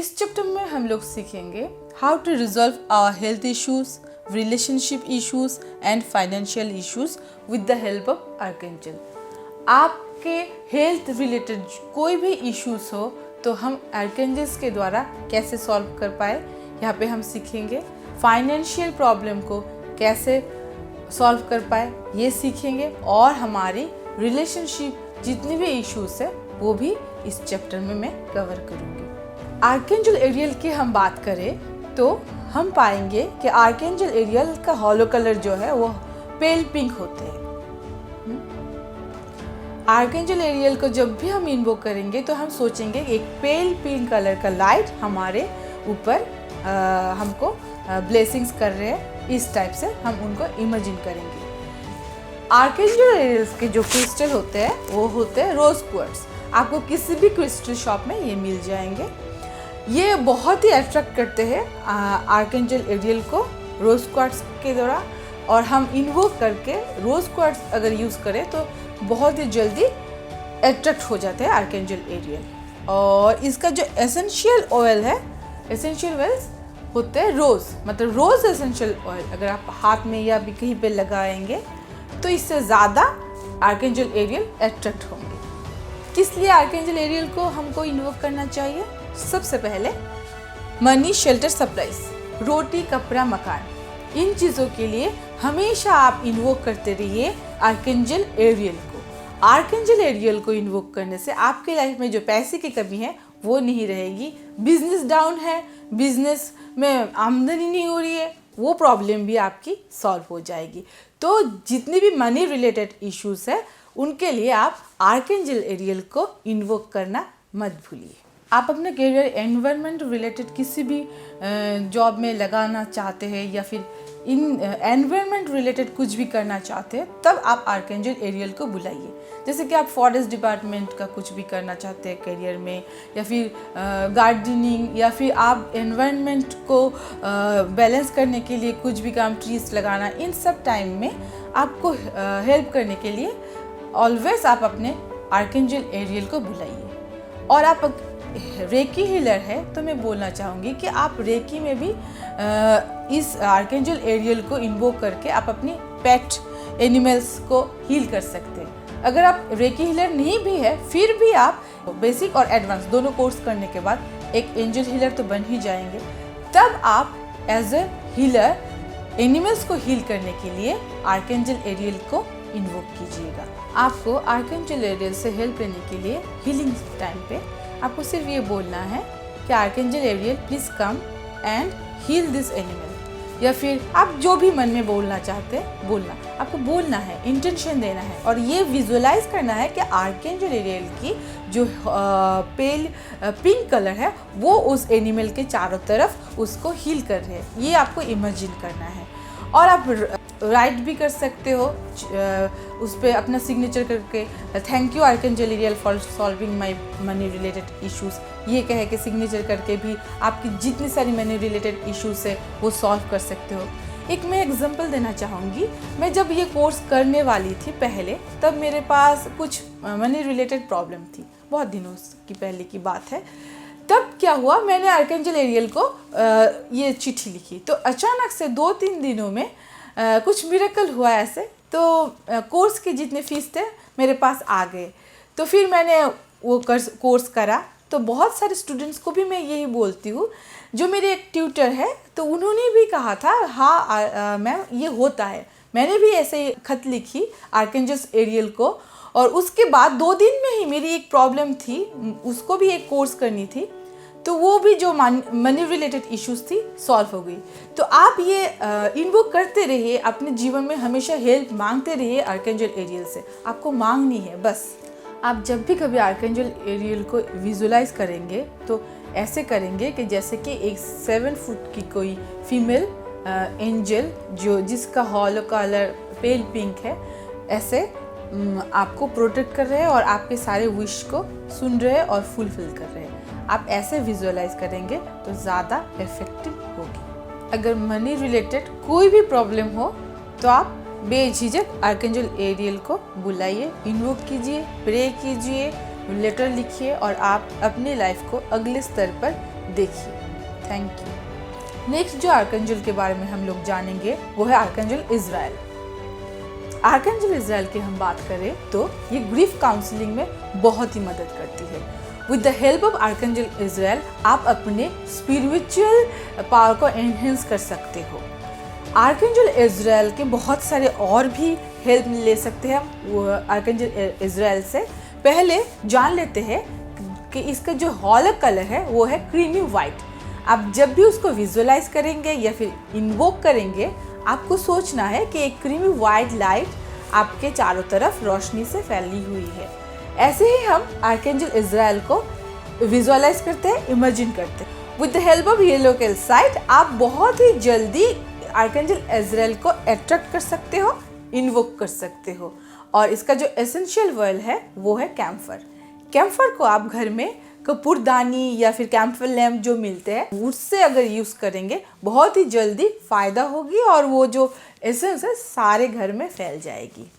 इस चैप्टर में हम लोग सीखेंगे how to resolve our health issues, relationship issues and financial issues with the help of archangel. आपके हेल्थ रिलेटेड कोई भी इश्यूज हो तो हम आर्कएंजल्स के द्वारा कैसे सॉल्व कर पाए यहाँ पे हम सीखेंगे। फाइनेंशियल प्रॉब्लम को कैसे सॉल्व कर पाए ये सीखेंगे और हमारी रिलेशनशिप जितनी भी इश्यूज है वो भी इस चैप्टर में मैं कवर करूँगी। आर्कएंजल एरियल की हम बात करें तो हम पाएंगे कि आर्कएंजल एरियल का हॉलो कलर जो है वो पेल पिंक होते हैं। आर्कएंजल एरियल को जब भी हम इन्वोक करेंगे तो हम सोचेंगे एक पेल पिंक कलर का लाइट हमारे ऊपर हमको ब्लेसिंग्स कर रहे हैं, इस टाइप से हम उनको इमेजिन करेंगे। आर्कएंजल एरियल्स के जो क्रिस्टल होते हैं वो होते हैं रोज क्वार्ट्ज। आपको किसी भी क्रिस्टल शॉप में ये मिल जाएंगे। ये बहुत ही अट्रैक्ट करते हैं आर्कएंजल एरियल को रोज क्वार्ट्ज के द्वारा, और हम इन्वोक करके रोज क्वार्ट्ज अगर यूज़ करें तो बहुत ही जल्दी अट्रैक्ट हो जाते हैं आर्कएंजल एरियल। और इसका जो एसेंशियल ऑयल है, एसेंशियल ऑयल्स होते हैं रोज़, मतलब रोज़ एसेंशियल ऑयल अगर आप हाथ में या भी कहीं पे लगाएंगे तो इससे ज़्यादा आर्कएंजल एरियल अट्रैक्ट होंगे। किस लिए आर्कएंजल एरियल को हमको इन्वोक करना चाहिए? सबसे पहले मनी, शेल्टर, सप्लाईज, रोटी, कपड़ा, मकान, इन चीज़ों के लिए हमेशा आप इन्वोक करते रहिए आर्कएंजल एरियल को। आर्कएंजल एरियल को इन्वोक करने से आपके लाइफ में जो पैसे की कमी है वो नहीं रहेगी। बिजनेस डाउन है, बिजनेस में आमदनी नहीं हो रही है, वो प्रॉब्लम भी आपकी सॉल्व हो जाएगी। तो जितनी भी मनी रिलेटेड इश्यूज है उनके लिए आप आर्कएंजल एरियल को इन्वोक करना मत भूलिए। आप अपने करियर एनवायरनमेंट रिलेटेड किसी भी जॉब में लगाना चाहते हैं या फिर इन एनवायरनमेंट रिलेटेड कुछ भी करना चाहते हैं तब आप आर्कएंजल एरियल को बुलाइए। जैसे कि आप फॉरेस्ट डिपार्टमेंट का कुछ भी करना चाहते हैं करियर में, या फिर गार्डनिंग, या फिर आप एनवायरनमेंट को बैलेंस करने के लिए कुछ भी काम, ट्रीज लगाना, इन सब टाइम में आपको हेल्प करने के लिए ऑलवेज आप अपने आर्कएंजल एरियल को बुलाइए। और आप रेकी हीलर है तो मैं बोलना चाहूँगी कि आप रेकी में भी इस आर्कएंजल एरियल को इन्वोक करके आप अपनी पेट एनिमल्स को हील कर सकते हैं। अगर आप रेकी हीलर नहीं भी है फिर भी आप बेसिक और एडवांस दोनों कोर्स करने के बाद एक एंजल हीलर तो बन ही जाएंगे। तब आप एज ए हीलर एनिमल्स को हील करने के लिए आर्कएंजल एरियल को इन्वोक कीजिएगा। आपको आर्कएंजल एरियल से हेल्प लेने के लिए हीलिंग टाइम पे आपको सिर्फ ये बोलना है कि archangel Ariel please come and heal this animal, या फिर आप जो भी मन में बोलना चाहते हैं बोलना, आपको बोलना है, इंटेंशन देना है और ये विजुअलाइज करना है कि आर्कएंजल एरियल की जो पेल पिंक कलर है वो उस एनिमल के चारों तरफ उसको हील कर रहे हैं, ये आपको इमेजिन करना है। और आप राइट भी कर सकते हो उस पर अपना सिग्नेचर करके, thank you archangel Ariel for solving my money related issues, ये कह के सिग्नेचर करके भी आपकी जितनी सारी मनी रिलेटेड इश्यूज है वो सॉल्व कर सकते हो। एक मैं एग्जांपल देना चाहूँगी, मैं जब ये कोर्स करने वाली थी पहले तब मेरे पास कुछ मनी रिलेटेड प्रॉब्लम थी, बहुत दिनों की पहले की बात है। तब क्या हुआ, मैंने आर्कएंजल एरियल को ये चिट्ठी लिखी तो अचानक से 2-3 दिनों में कुछ मिरेकल हुआ ऐसे, तो कोर्स के जितने फीस थे मेरे पास आ गए। तो फिर मैंने वो कोर्स करा। तो बहुत सारे स्टूडेंट्स को भी मैं यही बोलती हूँ, जो मेरे एक ट्यूटर है तो उन्होंने भी कहा था हाँ मैम ये होता है। मैंने भी ऐसे खत लिखी आर्कएंजल एरियल को और उसके बाद 2 दिन में ही मेरी एक प्रॉब्लम थी, उसको भी एक कोर्स करनी थी, तो वो भी जो मनी रिलेटेड इश्यूज थी सॉल्व हो गई। तो आप ये इन्वोक करते रहिए, अपने जीवन में हमेशा हेल्प मांगते रहिए आर्कएंजल एरियल से, आपको मांगनी है बस। आप जब भी कभी आर्कएंजल एरियल को विजुलाइज करेंगे तो ऐसे करेंगे कि जैसे कि एक 7 फुट की कोई फीमेल एंजल जिसका हॉलो कलर पेल पिंक है, ऐसे आपको प्रोटेक्ट कर रहे हैं और आपके सारे विश को सुन रहे हैं और फुलफिल कर रहे हैं। आप ऐसे विजुअलाइज करेंगे तो ज़्यादा इफेक्टिव होगी। अगर मनी रिलेटेड कोई भी प्रॉब्लम हो तो आप बेझिझक आर्कएंजल एरियल को बुलाइए, इन्वोक कीजिए, प्रे कीजिए, लेटर लिखिए और आप अपनी लाइफ को अगले स्तर पर देखिए। Thank you. नेक्स्ट जो आर्कएंजल के बारे में हम लोग जानेंगे वो है आर्कएंजल इजराइल। आर्कएंजल इजराइल की हम बात करें तो ये ग्रीफ काउंसलिंग में बहुत ही मदद करती है। With the help of archangel Israel आप अपने स्पिरिचुअल पावर को एनहेंस कर सकते हो। आर्कएंजल इजराइल के बहुत सारे और भी हेल्प ले सकते हैं वो आर्कएंजल इजराइल से। पहले जान लेते हैं कि इसका जो हॉलो कलर है वो है क्रीमी वाइट। आप जब भी उसको विजुअलाइज करेंगे या फिर इन्वोक करेंगे, आपको सोचना है कि एक क्रीमी वाइट लाइट आपके चारों तरफ रोशनी से फैली हुई है। ऐसे ही हम आर्कएंजल इजराइल को विजुअलाइज करते हैं, इमेजिन करते हैं। With the help of yellow calcite आप बहुत ही जल्दी आर्कएंजल इजराइल को अट्रैक्ट कर सकते हो, इन्वोक कर सकते हो। और इसका जो एसेंशियल ऑयल है वो है कैम्फर। कैम्फर को आप घर में कपूरदानी या फिर कैम्फर लैम्प जो मिलते हैं उससे अगर यूज़ करेंगे बहुत ही जल्दी फ़ायदा होगी और वो जो एसेंस है सारे घर में फैल जाएगी।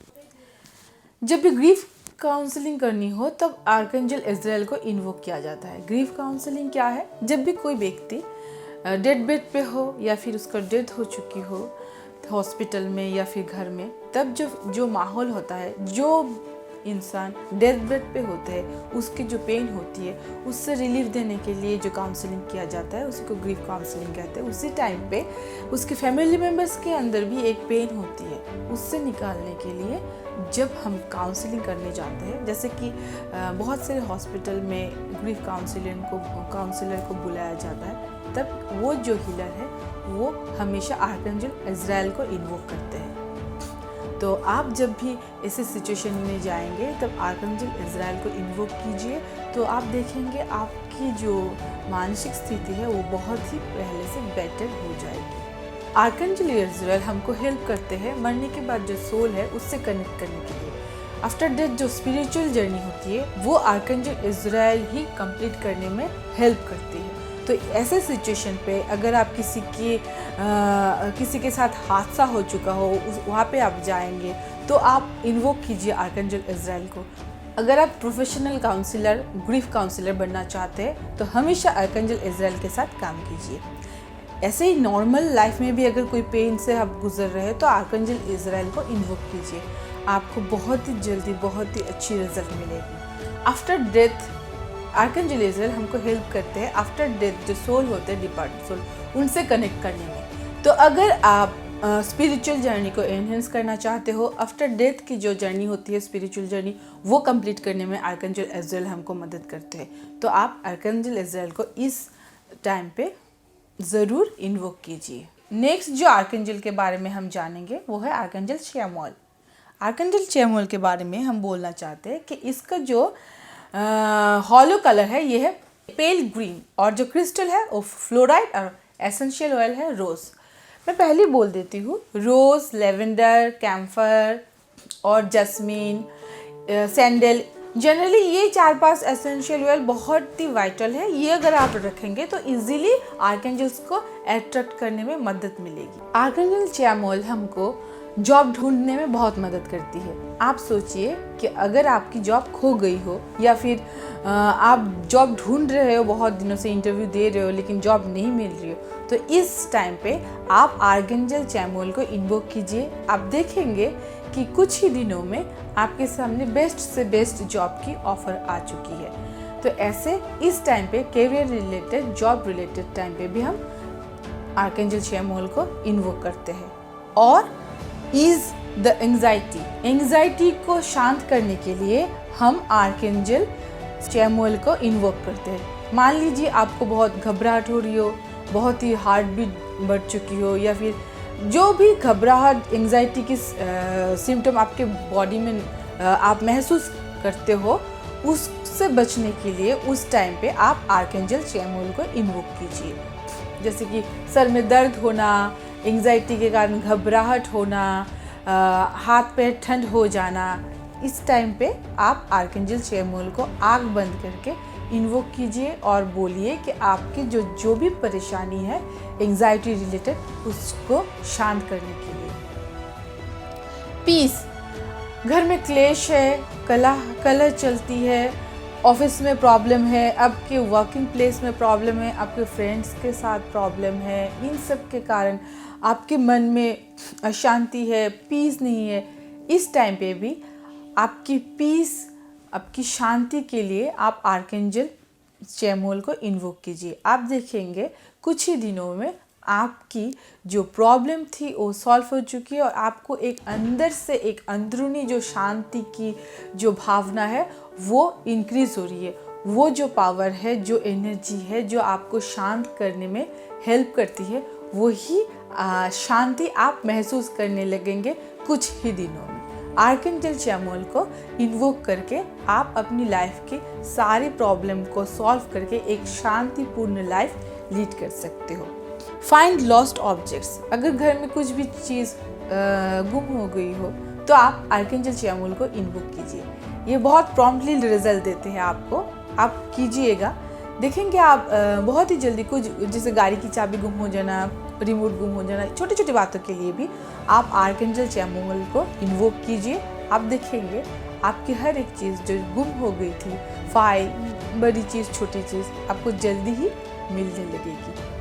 जब भी ग्रीफ काउंसलिंग करनी हो तब आर्कएंजल इजराइल को इन्वोक किया जाता है। ग्रीफ काउंसलिंग क्या है? जब भी कोई व्यक्ति डेड बेड पे हो या फिर उसका डेथ हो चुकी हो हॉस्पिटल में या फिर घर में, तब जो माहौल होता है, जो इंसान डेथ बेड पे होते हैं उसकी जो पेन होती है उससे रिलीफ देने के लिए जो काउंसलिंग किया जाता है उसी को ग्रीफ काउंसलिंग कहते हैं। उसी टाइम पे उसके फैमिली मेम्बर्स के अंदर भी एक पेन होती है, उससे निकालने के लिए जब हम काउंसलिंग करने जाते हैं, जैसे कि बहुत सारे हॉस्पिटल में ग्रीफ काउंसलर को बुलाया जाता है, तब वो जो हीलर है वो हमेशा आर्कएंजल इजराइल को इन्वोक करते हैं। तो आप जब भी ऐसे सिचुएशन में जाएंगे तब आर्कएंजल इजराइल को इन्वोक कीजिए, तो आप देखेंगे आपकी जो मानसिक स्थिति है वो बहुत ही पहले से बेटर हो जाएगी। आर्कएंजल इजराइल हमको हेल्प करते हैं मरने के बाद जो सोल है उससे कनेक्ट करने के लिए। आफ्टर डेथ जो स्पिरिचुअल जर्नी होती है वो आर्कएंजल इजराइल ही कंप्लीट करने में हेल्प करती है। तो ऐसे सिचुएशन पे अगर आप किसी के साथ हादसा हो चुका हो वहाँ पे आप जाएंगे तो आप इन्वोक कीजिए आर्कएंजल इजराइल को। अगर आप प्रोफेशनल काउंसलर ग्रीफ काउंसलर बनना चाहते हैं तो हमेशा आर्कएंजल इजराइल के साथ काम कीजिए। ऐसे ही नॉर्मल लाइफ में भी अगर कोई पेन से आप गुजर रहे हैं तो आर्कएंजल इजराइल को इन्वोक कीजिए, आपको बहुत ही जल्दी बहुत ही अच्छी रिजल्ट मिलेगी। आफ्टर डेथ आर्कएंजल इजराइल हमको हेल्प करते हैं आफ्टर डेथ जो सोल होते हैं डिपार्टेड सोल उनसे कनेक्ट करने में। तो अगर आप स्पिरिचुअल जर्नी को एनहेंस करना चाहते हो, आफ्टर डेथ की जो जर्नी होती है स्पिरिचुअल जर्नी वो कंप्लीट करने में आर्कएंजल इजराइल हमको मदद करते हैं। तो आप आर्कएंजल इजराइल को इस टाइम पे ज़रूर इन्वोक कीजिए। नेक्स्ट जो आर्कएंजल के बारे में हम जानेंगे वो है आर्कएंजल चैमुएल। आर्कएंजल चैमुएल के बारे में हम बोलना चाहते हैं कि इसका जो हॉलो कलर है ये है पेल ग्रीन और जो क्रिस्टल है वो फ्लोराइड और एसेंशियल ऑयल है रोज़। मैं पहले बोल देती हूँ, रोज़, लेवेंडर, कैम्फर और जैस्मीन, सैंडल, जनरली ये 4-5 एसेंशियल ऑयल बहुत ही वाइटल है। ये अगर आप रखेंगे तो इजीली आर्कएंजल्स को अट्रैक्ट करने में मदद मिलेगी। आर्कएंजल चैमुएल हमको जॉब ढूंढने में बहुत मदद करती है। आप सोचिए कि अगर आपकी जॉब खो गई हो या फिर आप जॉब ढूंढ रहे हो, बहुत दिनों से इंटरव्यू दे रहे हो लेकिन जॉब नहीं मिल रही हो, तो इस टाइम पे आप आर्कएंजल चैमुएल को इन्वोक कीजिए। आप देखेंगे कि कुछ ही दिनों में आपके सामने बेस्ट से बेस्ट जॉब की ऑफर आ चुकी है। तो ऐसे इस टाइम पे career related, job related time पे भी हम आर्कएंजल चैमुएल को इन्वोक करते हैं। और इज द एंग्जाइटी को शांत करने के लिए हम आर्कएंजल चैमुएल को इन्वोक करते हैं। मान लीजिए आपको बहुत घबराहट हो रही हो, बहुत ही हार्ट बीट बढ़ चुकी हो या फिर जो भी घबराहट एंग्जाइटी की सिम्टम आपके बॉडी में आप महसूस करते हो, उससे बचने के लिए उस टाइम पे आप आर्कएंजल चैमुएल को इन्वोक कीजिए। जैसे कि सर में दर्द होना, एंग्जाइटी के कारण घबराहट होना, हाथ पैर ठंड हो जाना, इस टाइम पे आप आर्कएंजल चैमुएल को आँख बंद करके इन्वोक कीजिए और बोलिए कि आपकी जो भी परेशानी है एंग्जाइटी रिलेटेड उसको शांत करने के लिए। पीस, घर में क्लेश है, कलह चलती है, ऑफिस में प्रॉब्लम है, आपके वर्किंग प्लेस में प्रॉब्लम है, आपके फ्रेंड्स के साथ प्रॉब्लम है, इन सब के कारण आपके मन में अशांति है, पीस नहीं है, इस टाइम पे भी आपकी पीस, आपकी शांति के लिए आप आर्कएंजल चैमुएल को इन्वोक कीजिए। आप देखेंगे कुछ ही दिनों में आपकी जो प्रॉब्लम थी वो सॉल्व हो चुकी है और आपको एक अंदर से एक अंदरूनी जो शांति की जो भावना है वो इंक्रीज़ हो रही है। वो जो पावर है, जो एनर्जी है, जो आपको शांत करने में हेल्प करती है, वही शांति आप महसूस करने लगेंगे कुछ ही दिनों में। आर्कएंजल चैमुएल को इन्वोक करके आप अपनी लाइफ की सारी प्रॉब्लम को सॉल्व करके एक शांतिपूर्ण लाइफ लीड कर सकते हो। Find lost objects. अगर घर में कुछ भी चीज़ गुम हो गई हो तो आप आर्कएंजल चैमुएल को इन्वोक कीजिए। ये बहुत प्रॉम्प्टली रिजल्ट देते हैं आपको, आप कीजिएगा, देखेंगे आप बहुत ही जल्दी। कुछ जैसे गाड़ी की चाबी गुम हो जाना, रिमोट गुम हो जाना, छोटी छोटी बातों के लिए भी आप आर्कएंजल चैमुएल को इन्वोक कीजिए। आप देखेंगे आपकी हर एक चीज़ जो गुम हो गई थी, फाइल, बड़ी चीज़, छोटी चीज़, आपको जल्दी ही मिलने लगेगी।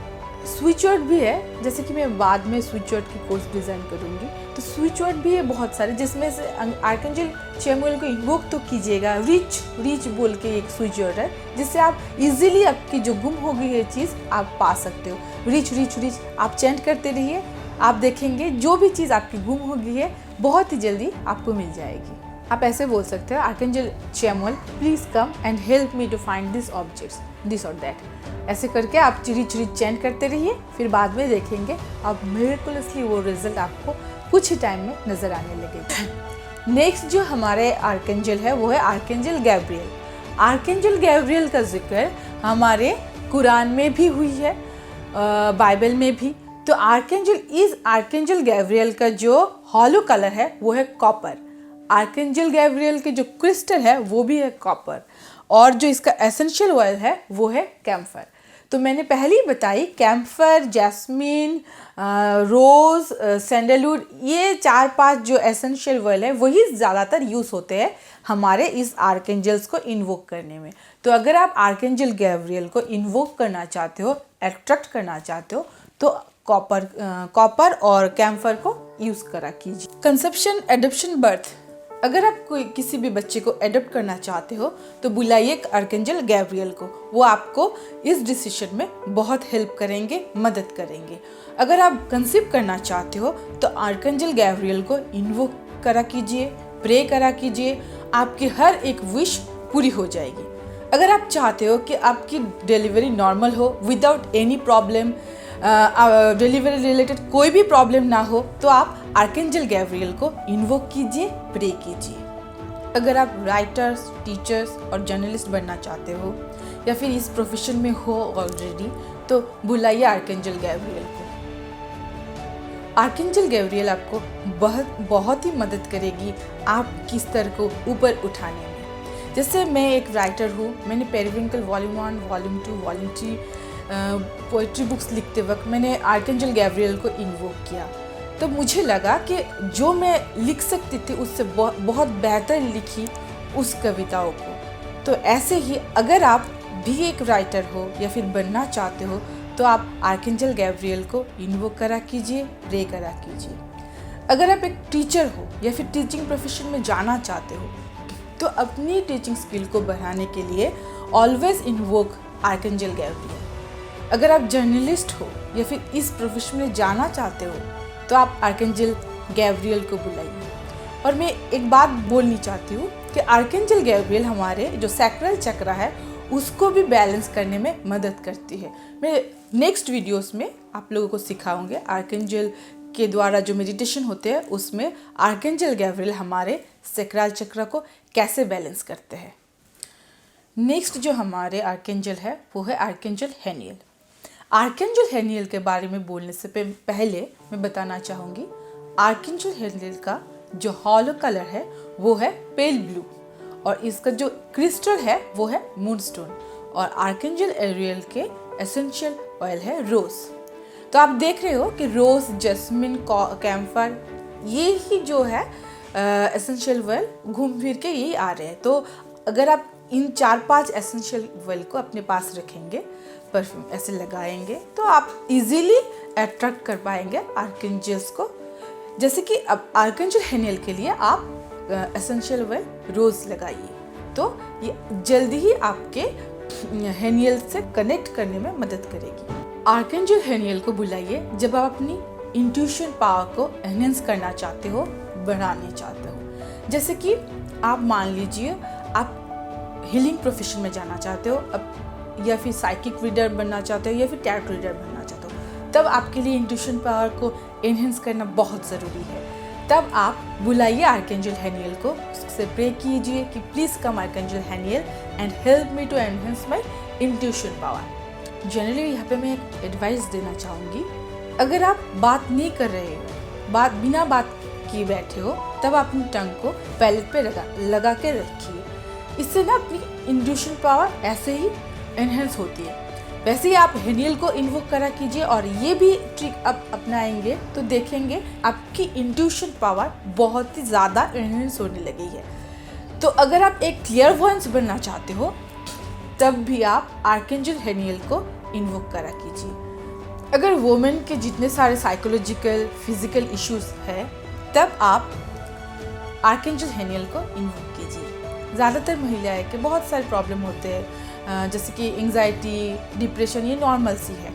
स्विच वर्ड भी है, जैसे कि मैं बाद में स्विच वर्ड की कोर्स डिज़ाइन करूँगी, तो स्विच वर्ड भी है बहुत सारे, जिसमें से आर्कएंजल चैमुएल को इन्वोक तो कीजिएगा। रीच बोल के एक स्विच वर्ड है, जिससे आप इजीली आपकी जो गुम हो गई है चीज़ आप पा सकते हो। रीच आप चैंट करते रहिए, आप देखेंगे जो भी चीज़ आपकी गुम हो गई है बहुत ही जल्दी आपको मिल जाएगी। आप ऐसे बोल सकते हो, archangel Chamuel please come and help me to find this objects, this और दैट। ऐसे करके आप रीच चैंट करते रहिए, फिर बाद में देखेंगे आप मिरेकुलसली वो रिजल्ट आपको कुछ ही टाइम में नज़र आने लगेगा। नेक्स्ट जो हमारे आर्कएंजल है वो है आर्कएंजल गैब्रियल। आर्कएंजल गैब्रियल का जिक्र हमारे कुरान में भी हुई है, बाइबल में भी। तो आर्कएंजल गैब्रियल का जो हॉलो कलर है वो है कॉपर। आर्कएंजल गैब्रियल के जो क्रिस्टल है वो भी है कॉपर, और जो इसका एसेंशियल ऑयल है वो है कैम्फर। तो मैंने पहले ही बताई, कैम्फर, जैस्मीन, रोज़, सैंडलवुड, ये 4-5 जो एसेंशियल ऑयल है वही ज़्यादातर यूज़ होते हैं हमारे इस आर्कएंजल्स को इन्वोक करने में। तो अगर आप आर्कएंजल गैब्रियल को इन्वोक करना चाहते हो, अट्रैक्ट करना चाहते हो, तो कॉपर और कैम्फर को यूज़ करा कीजिए। Conception, adoption, birth. अगर आप कोई किसी भी बच्चे को एडॉप्ट करना चाहते हो तो बुलाइए आर्कएंजल गैब्रियल को, वो आपको इस डिसीजन में बहुत हेल्प करेंगे, मदद करेंगे। अगर आप कंसीव करना चाहते हो तो आर्कएंजल गैब्रियल को इन्वोक करा कीजिए, प्रे करा कीजिए, आपकी हर एक विश पूरी हो जाएगी। अगर आप चाहते हो कि आपकी डिलीवरी नॉर्मल हो without any problem, delivery related कोई भी प्रॉब्लम ना हो, तो आप आर्कएंजल गैब्रियल को इन्वोक कीजिए, प्रे कीजिए। अगर आप राइटर्स, टीचर्स और जर्नलिस्ट बनना चाहते हो या फिर इस प्रोफेशन में हो ऑलरेडी, तो बुलाइए आर्कएंजल गैब्रियल को। आर्कएंजल गैब्रियल आपको बहुत ही मदद करेगी आपकी स्तर को ऊपर उठाने में। जैसे मैं एक राइटर हूँ, मैंने periwinkle volume 1, volume 2, volume 3 poetry books लिखते वक्त मैंने आर्कएंजल गैब्रियल को इन्वोक किया, तो मुझे लगा कि जो मैं लिख सकती थी उससे बहुत बेहतर लिखी उस कविताओं को। तो ऐसे ही अगर आप भी एक राइटर हो या फिर बनना चाहते हो तो आप आर्कएंजल गैब्रियल को इन्वोक करा कीजिए, प्रे करा कीजिए। अगर आप एक टीचर हो या फिर टीचिंग प्रोफेशन में जाना चाहते हो तो अपनी टीचिंग स्किल को बढ़ाने के लिए ऑलवेज इन्वोक आर्कएंजल गैब्रियल। अगर आप जर्नलिस्ट हो या फिर इस प्रोफेशन में जाना चाहते हो तो आप आर्कएंजल गैब्रियल को बुलाइए। और मैं एक बात बोलनी चाहती हूँ कि आर्कएंजल गैब्रियल हमारे जो सैक्रल चक्र है उसको भी बैलेंस करने में मदद करती है। मैं नेक्स्ट वीडियोस में आप लोगों को सिखाऊंगे आर्कएंजल के द्वारा जो मेडिटेशन होते हैं उसमें आर्कएंजल गैब्रियल हमारे सैक्रल चक्र को कैसे बैलेंस करते हैं। नेक्स्ट जो हमारे आर्कएंजल है वो है आर्कएंजल हेनियल। आर्कएंजल हेनियल के बारे में बोलने से पहले मैं बताना चाहूँगी, आर्कएंजल हेनियल का जो हॉलो कलर है वो है पेल ब्लू, और इसका जो क्रिस्टल है वो है मूनस्टोन, और आर्कएंजल एरियल के एसेंशियल ऑयल है रोज़। तो आप देख रहे हो कि रोज़, जैस्मिन, कैम्फर, ये ही जो है एसेंशियल ऑयल घूम फिर के यही आ रहे हैं। तो अगर आप इन 4-5 एसेंशियल ऑयल को अपने पास रखेंगे, परफ्यूम ऐसे लगाएंगे, तो आप इजीली अट्रैक्ट कर पाएंगे आर्कएंजल्स को। जैसे कि अब आर्कएंजल हेनियल के लिए आप एसेंशियल ऑयल रोज लगाइए, तो ये जल्दी ही आपके हेनियल से कनेक्ट करने में मदद करेगी। आर्कएंजल हेनियल को बुलाइए जब आप अपनी इंट्यूशन पावर को एनहेंस करना चाहते हो, बढ़ाने चाहते हो। जैसे कि आप मान लीजिए आप हीलिंग प्रोफेशन में जाना चाहते हो अब, या फिर साइकिक रीडर बनना चाहते हो, या फिर टैरो रीडर बनना चाहते हो, तब आपके लिए इंट्यूशन पावर को एनहेंस करना बहुत ज़रूरी है। तब आप बुलाइए आर्कएंजल हेनियल को, उससे प्रे कीजिए कि please come archangel Haniel and help me to enhance my intuition power. Generally यहाँ पे मैं एक एडवाइस देना चाहूँगी, अगर आप बात नहीं कर रहे हो, बिना बात किए बैठे हो, तब अपनी टंग को पैलेट पे लगा के रखिए। इससे ना अपनी इंट्यूशन पावर ऐसे ही एनहेंस होती है। वैसे ही आप हेनियल को इन्वोक करा कीजिए और ये भी ट्रिक आप अपनाएंगे तो देखेंगे आपकी इंट्यूशन पावर बहुत ही ज़्यादा एनहेंस होने लगी है। तो अगर आप एक क्लियरवॉयंस बनना चाहते हो, तब भी आप आर्कएंजल हेनियल को इन्वोक करा कीजिए। अगर वुमेन के जितने सारे साइकोलॉजिकल फिजिकल इश्यूज है, तब आप आर्कएंजल हेनियल को इन्वोक कीजिए। ज़्यादातर महिलाएं के बहुत सारे प्रॉब्लम होते हैं, जैसे कि एंग्जाइटी, डिप्रेशन, ये नॉर्मल सी है।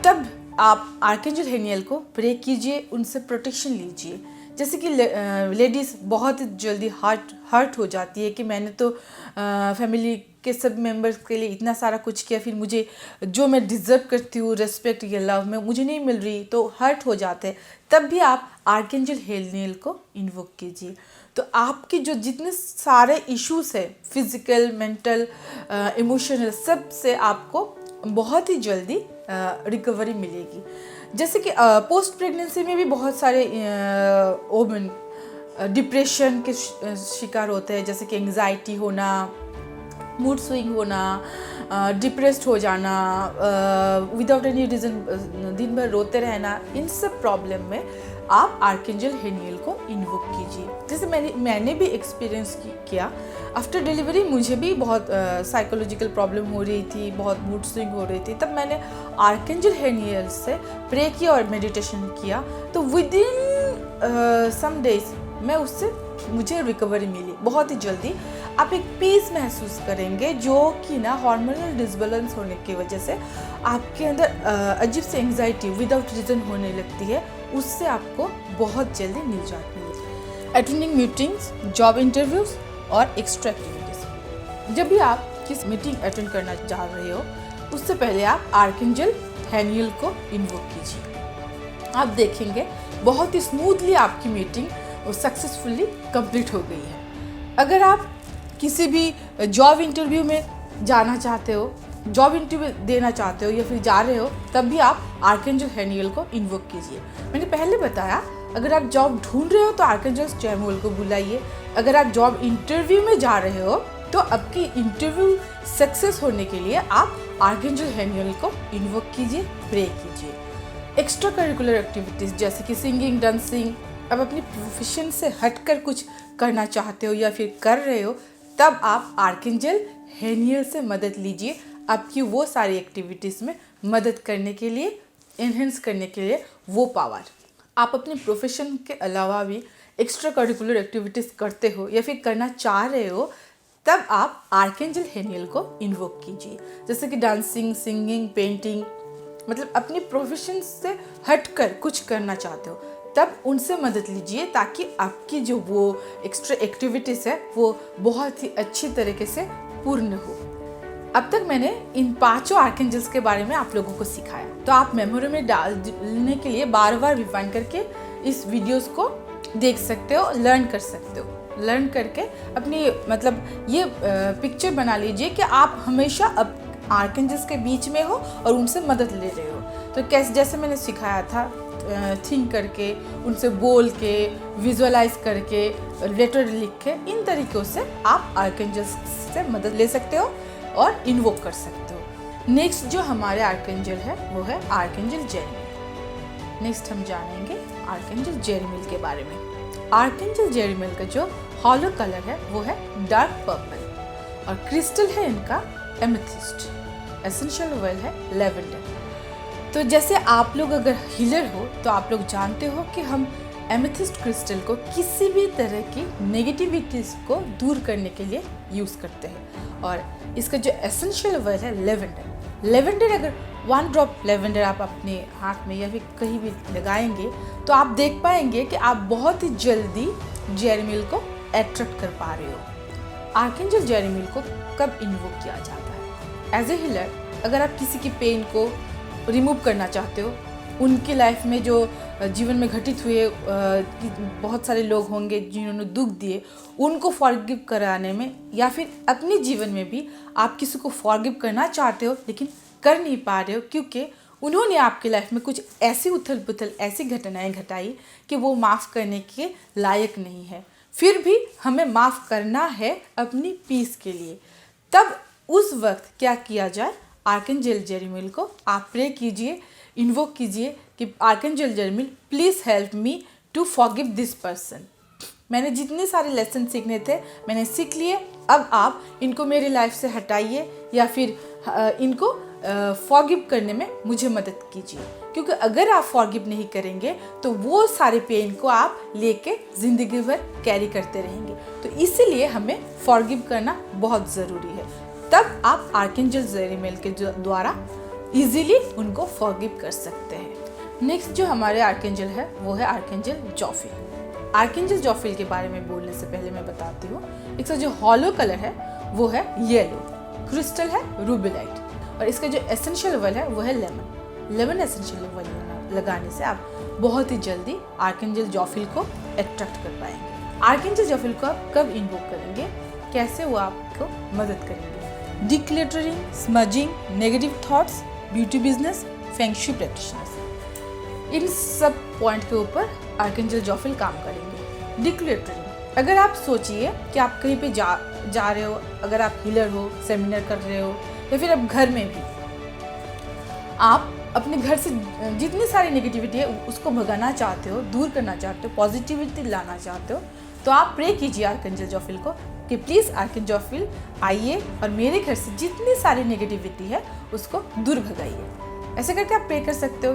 तब आप आर्कएंजल हेनियल को प्रे कीजिए, उनसे प्रोटेक्शन लीजिए। जैसे कि लेडीज़ बहुत जल्दी हर्ट हो जाती है कि मैंने तो फैमिली के सब मेंबर्स के लिए इतना सारा कुछ किया, फिर मुझे जो मैं डिज़र्व करती हूँ रिस्पेक्ट या लव में मुझे नहीं मिल रही, तो हर्ट हो जाते हैं। तब भी आप आर्कएंजल हेनियल को इन्वोक कीजिए, तो आपके जो जितने सारे इश्यूज है, फिजिकल, मेंटल, इमोशनल, सब से आपको बहुत ही जल्दी रिकवरी मिलेगी। जैसे कि पोस्ट प्रेगनेंसी में भी बहुत सारे वुमेन डिप्रेशन के शिकार होते हैं, जैसे कि एंग्जाइटी होना, मूड स्विंग होना, डिप्रेस्ड हो जाना, विदाउट एनी रीज़न दिन भर रोते रहना। इन सब प्रॉब्लम में आप आर्कएंजल हेनियल को इन्वोक कीजिए। जैसे मैंने भी एक्सपीरियंस किया आफ्टर डिलीवरी, मुझे भी बहुत साइकोलॉजिकल प्रॉब्लम हो रही थी, बहुत मूड स्विंग हो रही थी। तब मैंने आर्कएंजल हेनियल से प्रे किया और मेडिटेशन किया, तो विद इन सम डेज मुझे रिकवरी मिली बहुत ही जल्दी। आप एक पीस महसूस करेंगे, जो कि ना हार्मोनल डिसबैलेंस होने की वजह से आपके अंदर अजीब सी एंग्जाइटी विदाउट रीज़न होने लगती है, उससे आपको बहुत जल्दी निजात मिलेगी। अटेंडिंग मीटिंग्स, जॉब इंटरव्यूज और एक्स्ट्रा एक्टिविटीज। जब भी आप किस मीटिंग अटेंड करना चाह रहे हो, उससे पहले आप आर्कएंजल हेनियल को इन्वोक कीजिए। आप देखेंगे बहुत ही स्मूथली आपकी मीटिंग सक्सेसफुली कंप्लीट हो गई है। अगर आप किसी भी जॉब इंटरव्यू में जाना चाहते हो, जॉब इंटरव्यू देना चाहते हो या फिर जा रहे हो, तब भी आप आर्कएंजल हेनियल को इन्वोक कीजिए। मैंने पहले बताया, अगर आप जॉब ढूंढ रहे हो तो आर्कएंजल जैमुएल को बुलाइए। अगर आप जॉब इंटरव्यू में जा रहे हो तो आपकी इंटरव्यू सक्सेस होने के लिए आप आर्कएंजल हेनियल को इन्वोक कीजिए, प्रे कीजिए। एक्स्ट्रा करिकुलर एक्टिविटीज़ जैसे कि सिंगिंग, डांसिंग, अब अपनी प्रोफेशन से हटकर कुछ करना चाहते हो या फिर कर रहे हो, तब आप आर्कएंजल हेनियल से मदद लीजिए आपकी वो सारी एक्टिविटीज़ में मदद करने के लिए, एनहेंस करने के लिए वो पावर। आप अपने प्रोफेशन के अलावा भी एक्स्ट्रा करिकुलर एक्टिविटीज़ करते हो या फिर करना चाह रहे हो, तब आप आर्कएंजल हेनियल को इन्वोक कीजिए। जैसे कि डांसिंग, सिंगिंग, पेंटिंग, मतलब अपनी प्रोफेशन से हटकर कुछ करना चाहते हो, तब उनसे मदद लीजिए ताकि आपकी जो वो एक्स्ट्रा एक्टिविटीज़ है वो बहुत ही अच्छी तरीके से पूर्ण हो। अब तक मैंने इन 5 आर्कएंजल्स के बारे में आप लोगों को सिखाया, तो आप मेमोरी में डालने के लिए बार बार रिवाइंड करके इस वीडियोस को देख सकते हो, लर्न कर सकते हो। लर्न करके अपनी मतलब ये पिक्चर बना लीजिए कि आप हमेशा अब आर्कएंजल्स के बीच में हो और उनसे मदद ले रहे हो। तो कैसे, जैसे मैंने सिखाया था, थिंक करके, उनसे बोल के, विजुअलाइज करके, लेटर लिख के, इन तरीक़ों से आप आर्कएंजल्स से मदद ले सकते हो और इन्वोक कर सकते हो। नेक्स्ट जो हमारे आर्कएंजल है वो है आर्कएंजल जेरेमियल। नेक्स्ट हम जानेंगे आर्कएंजल जेरेमियल के बारे में। आर्कएंजल जेरेमियल का जो हॉलो कलर है वो है डार्क पर्पल। और क्रिस्टल है इनका एमेथिस्ट, एसेंशियल ऑयल है लेवेंडर। तो जैसे आप लोग अगर हीलर हो तो आप लोग जानते हो कि हम एमेथिस्ट क्रिस्टल को किसी भी तरह की नेगेटिविटीज़ को दूर करने के लिए यूज़ करते हैं। और इसका जो एसेंशियल ऑयल है लेवेंडर, लेवेंडर अगर 1 ड्रॉप लेवेंडर आप अपने हाथ में या फिर कहीं भी लगाएंगे तो आप देख पाएंगे कि आप बहुत ही जल्दी जेरेमियल को अट्रैक्ट कर पा रहे हो। आर्कएंजल जेरेमियल को कब इन्वोक किया जाता है? एज ए हीलर अगर आप किसी की पेन को रिमूव करना चाहते हो, उनकी लाइफ में जो जीवन में घटित हुए बहुत सारे लोग होंगे जिन्होंने दुख दिए, उनको फॉरगिव कराने में या फिर अपने जीवन में भी आप किसी को फॉरगिव करना चाहते हो लेकिन कर नहीं पा रहे हो क्योंकि उन्होंने आपकी लाइफ में कुछ ऐसी उथल पुथल ऐसी घटनाएं घटाई कि वो माफ़ करने के लायक नहीं है, फिर भी हमें माफ़ करना है अपनी पीस के लिए। तब उस वक्त क्या किया जाए? आर्कएंजल जेरेमियल को आप प्रे कीजिए, इन्वोक कीजिए कि archangel Jeremiel please help me to forgive this person. मैंने जितने सारे लेसन सीखने थे मैंने सीख लिए, अब आप इनको मेरी लाइफ से हटाइए या फिर इनको फॉरगिव करने में मुझे मदद कीजिए, क्योंकि अगर आप फॉरगिव नहीं करेंगे तो वो सारे पेन को आप लेके ज़िंदगी भर कैरी करते रहेंगे। तो इसीलिए हमें फॉरगिव करना बहुत ज़रूरी है, तब आप आर्कएंजल जेरेमियल के द्वारा इजीली उनको फॉरगिव कर सकते हैं। नेक्स्ट जो हमारे आर्कएंजल है वो है आर्कएंजल जोफिल। आर्कएंजल जोफिल के बारे में बोलने से पहले मैं बताती हूँ, इसका जो हॉलो कलर है वो है येलो, क्रिस्टल है रूबिलाइट और इसका जो एसेंशियल ऑयल है वो है लेमन। लेमन एसेंशियल ऑयल लगाने से आप बहुत ही जल्दी आर्कएंजल जोफिल को अट्रैक्ट कर पाएंगे। आर्कएंजल जोफिल को आप कब इन्वोक करेंगे, कैसे वो आपको मदद करेंगे? Decluttering, smudging, negative thoughts, beauty business, feng shui practitioners, इन सब पॉइंट के ऊपर आर्कएंजल जोफिल काम करेंगे। डिक्लेटरिंग, अगर आप सोचिए कि आप कहीं पे जा रहे हो, अगर आप हीलर हो, सेमिनार कर रहे हो या फिर आप घर में भी आप अपने घर से जितनी सारी नेगेटिविटी है उसको भगाना चाहते हो, दूर करना चाहते हो, पॉजिटिविटी लाना चाहते हो, तो आप प्रे कीजिए आर्कएंजल जोफिल को कि प्लीज़ आर्कएंजल जोफिल आइए और मेरे घर से जितनी सारी नेगेटिविटी है उसको दूर भगाइए। ऐसे करके आप प्रे कर सकते हो,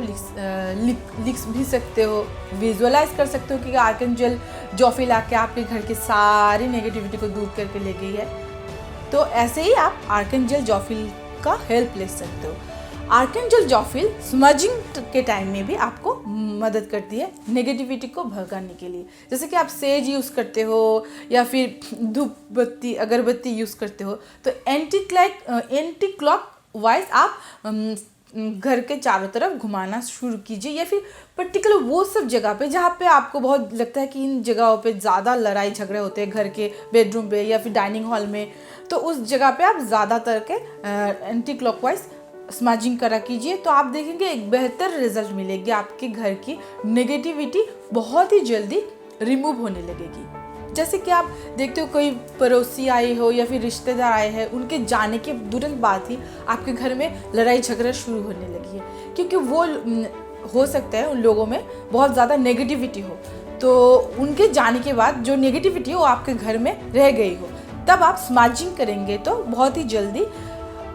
लिख भी सकते हो, विजुअलाइज कर सकते हो कि आर्कएंजल जोफिल आके आपके घर की सारी नेगेटिविटी को दूर करके ले गई है। तो ऐसे ही आप आर्कएंजल जोफिल का हेल्प ले सकते हो। आर्कएंजल जोफिल स्मजिंग के टाइम में भी आपको मदद करती है नेगेटिविटी को भगाने के लिए। जैसे कि आप सेज यूज़ करते हो या फिर धूप बत्ती अगरबत्ती यूज़ करते हो तो एंटी क्लॉक वाइज आप घर के चारों तरफ घुमाना शुरू कीजिए, या फिर पर्टिकुलर वो सब जगह पे जहाँ पे आपको बहुत लगता है कि इन जगहों पे ज़्यादा लड़ाई झगड़े होते हैं, घर के बेडरूम पे या फिर डाइनिंग हॉल में, तो उस जगह पे आप ज़्यादातर के एंटी क्लॉकवाइज स्मजिंग करा कीजिए। तो आप देखेंगे एक बेहतर रिजल्ट मिलेगी, आपके घर की नेगेटिविटी बहुत ही जल्दी रिमूव होने लगेगी। जैसे कि आप देखते हो कोई पड़ोसी आए हो या फिर रिश्तेदार आए हैं, उनके जाने के तुरंत बाद ही आपके घर में लड़ाई झगड़ा शुरू होने लगी है, क्योंकि वो हो सकता है उन लोगों में बहुत ज़्यादा नेगेटिविटी हो, तो उनके जाने के बाद जो नेगेटिविटी है वो आपके घर में रह गई हो। तब आप स्मजिंग करेंगे तो बहुत ही जल्दी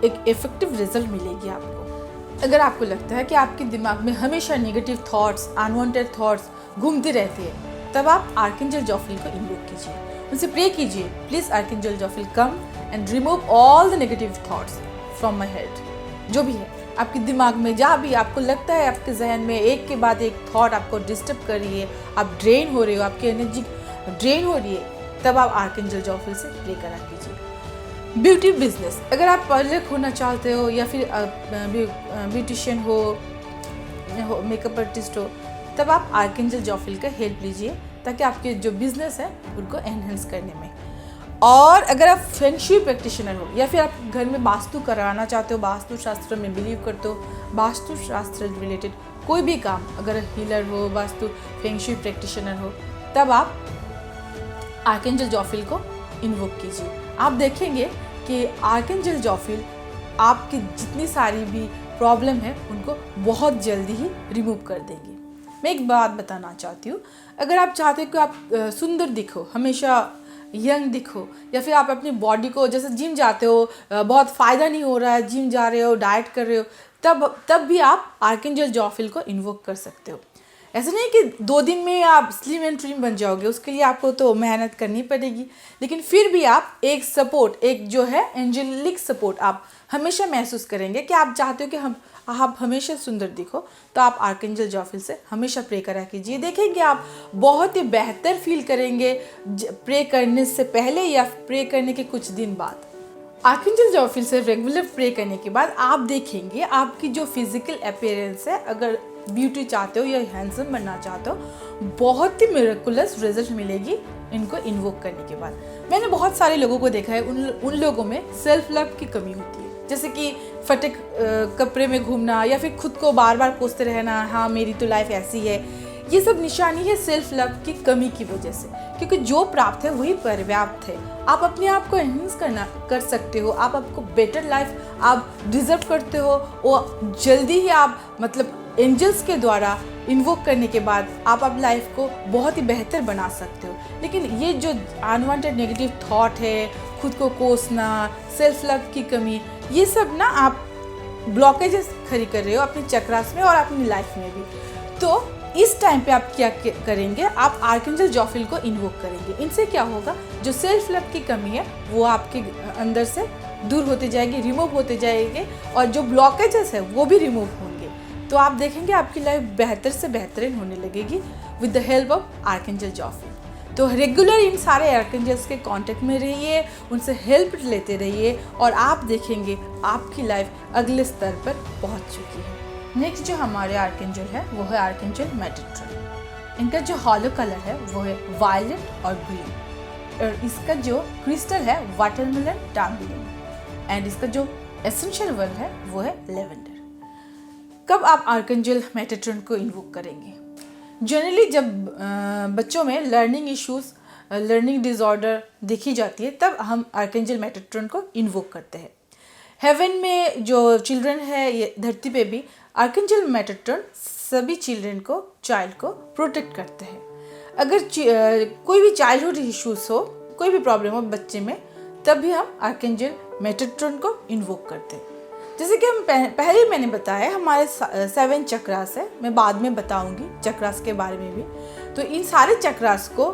एक इफेक्टिव रिजल्ट मिलेगी आपको। अगर आपको लगता है कि आपके दिमाग में हमेशा नेगेटिव थॉट्स, अनवांटेड थॉट्स घूमती रहती है, तब आप आर्कएंजल जोफिल को इन्वोक कीजिए, उनसे प्रे कीजिए, please archangel Jophiel come and remove all the negative thoughts from my head. जो भी है आपके दिमाग में, जहाँ भी आपको लगता है आपके जहन में एक के बाद एक थॉट आपको डिस्टर्ब कर रही है, आप ड्रेन हो रहे हो, आपकी एनर्जी ड्रेन हो रही है, तब आप आर्कएंजल जोफिल से प्रे करा कीजिए। ब्यूटी बिजनेस, अगर आप पार्लर खोलना चाहते हो या फिर ब्यूटिशियन हो, मेकअप आर्टिस्ट हो, तब आप आर्कएंजल जोफिल का हेल्प लीजिए ताकि आपके जो बिजनेस है उनको एनहेंस करने में। और अगर आप फेंग शुई प्रैक्टिशनर हो या फिर आप घर में वास्तु कराना चाहते हो, वास्तु शास्त्र में बिलीव करते हो, वास्तु शास्त्र रिलेटेड कोई भी काम, अगर हीलर हो, वास्तु फेंग शुई प्रैक्टिशनर हो, तब आप आर्कएंजल जोफिल को इन्वोक कीजिए। आप देखेंगे कि आर्कएंजल जोफिल आपकी जितनी सारी भी प्रॉब्लम है उनको बहुत जल्दी ही रिमूव कर देंगे। मैं एक बात बताना चाहती हूँ, अगर आप चाहते हो कि आप सुंदर दिखो, हमेशा यंग दिखो, या फिर आप अपनी बॉडी को, जैसे जिम जाते हो, बहुत फ़ायदा नहीं हो रहा है, जिम जा रहे हो, डाइट कर रहे हो, तब भी आप आर्कएंजल जॉफिल को इन्वोक कर सकते हो। ऐसा नहीं कि 2 दिन में आप स्लिम एंड ट्रिम बन जाओगे, उसके लिए आपको तो मेहनत करनी पड़ेगी, लेकिन फिर भी आप एक सपोर्ट, एक जो है एंजेलिक सपोर्ट आप हमेशा महसूस करेंगे कि आप चाहते हो कि आप हमेशा सुंदर दिखो, तो आप आर्कएंजल जॉफिल से हमेशा प्रे करा कीजिए। देखेंगे आप बहुत ही बेहतर फील करेंगे प्रे करने से पहले या प्रे करने के कुछ दिन बाद। आर्कएंजल जॉफिल से रेगुलर प्रे करने के बाद आप देखेंगे आपकी जो फिजिकल अपीयरेंस है, अगर ब्यूटी चाहते हो या हैंडसम बनना चाहते हो, बहुत ही मिरेकुलस रिजल्ट मिलेगी इनको इन्वोक करने के बाद। मैंने बहुत सारे लोगों को देखा है, उन लोगों में सेल्फ लव की कमी होती है, जैसे कि फटे कपड़े में घूमना या फिर खुद को बार बार कोसते रहना, हाँ मेरी तो लाइफ ऐसी है। ये सब निशानी है सेल्फ लव की कमी की वजह से, क्योंकि जो प्राप्त है वही पर्याप्त है। आप अपने आप को एनहांस कर सकते हो, आप आपको बेटर लाइफ आप डिजर्व करते हो, और जल्दी ही आप मतलब एंजल्स के द्वारा इन्वोक करने के बाद आप अपनी लाइफ को बहुत ही बेहतर बना सकते हो। लेकिन ये जो अनवांटेड नेगेटिव थॉट है, खुद को कोसना, सेल्फ लव की कमी, ये सब ना आप ब्लॉकेजेस खड़ी कर रहे हो अपनी चक्रास में और अपनी लाइफ में भी। तो इस टाइम पे आप क्या करेंगे, आप आर्कएंजल जॉफिल को इन्वोक करेंगे। इनसे क्या होगा, जो सेल्फ लव की कमी है वो आपके अंदर से दूर होते जाएगी, रिमूव होते जाएंगे, और जो ब्लॉकेजेस है वो भी रिमूव होंगे। तो आप देखेंगे आपकी लाइफ बेहतर से बेहतरीन होने लगेगी with the help of archangel Jophiel. तो रेगुलर इन सारे आर्कएंजल्स के कांटेक्ट में रहिए, उनसे हेल्प लेते रहिए, और आप देखेंगे आपकी लाइफ अगले स्तर पर पहुंच चुकी है। नेक्स्ट जो हमारे आर्कएंजल है वो है आर्कएंजल मेटाट्रॉन। इनका जो हॉलो कलर है वो है वायलेट और ग्रीन, और इसका जो क्रिस्टल है वाटरमेलन टार्मिलिन, एंड इसका जो एसेंशियल वर्ड है वो है लेवेंडर। कब आप आर्कएंजल मेटाट्रॉन को इन्वोक करेंगे? जनरली जब बच्चों में लर्निंग इश्यूज, लर्निंग डिसऑर्डर देखी जाती है, तब हम आर्कएंजल मेटाट्रॉन को इन्वोक करते हैं। हेवन में जो चिल्ड्रन है, ये धरती पे भी आर्कएंजल मेटाट्रॉन सभी चिल्ड्रन को, चाइल्ड को प्रोटेक्ट करते हैं। अगर कोई भी चाइल्डहुड इश्यूज हो, कोई भी प्रॉब्लम हो बच्चे में, तब भी हम आर्कएंजल मेटाट्रॉन को इन्वोक करते हैं। जैसे कि हम पहले मैंने बताया, हमारे 7 चक्रास है, मैं बाद में बताऊंगी चक्रास के बारे में भी। तो इन सारे चक्रास को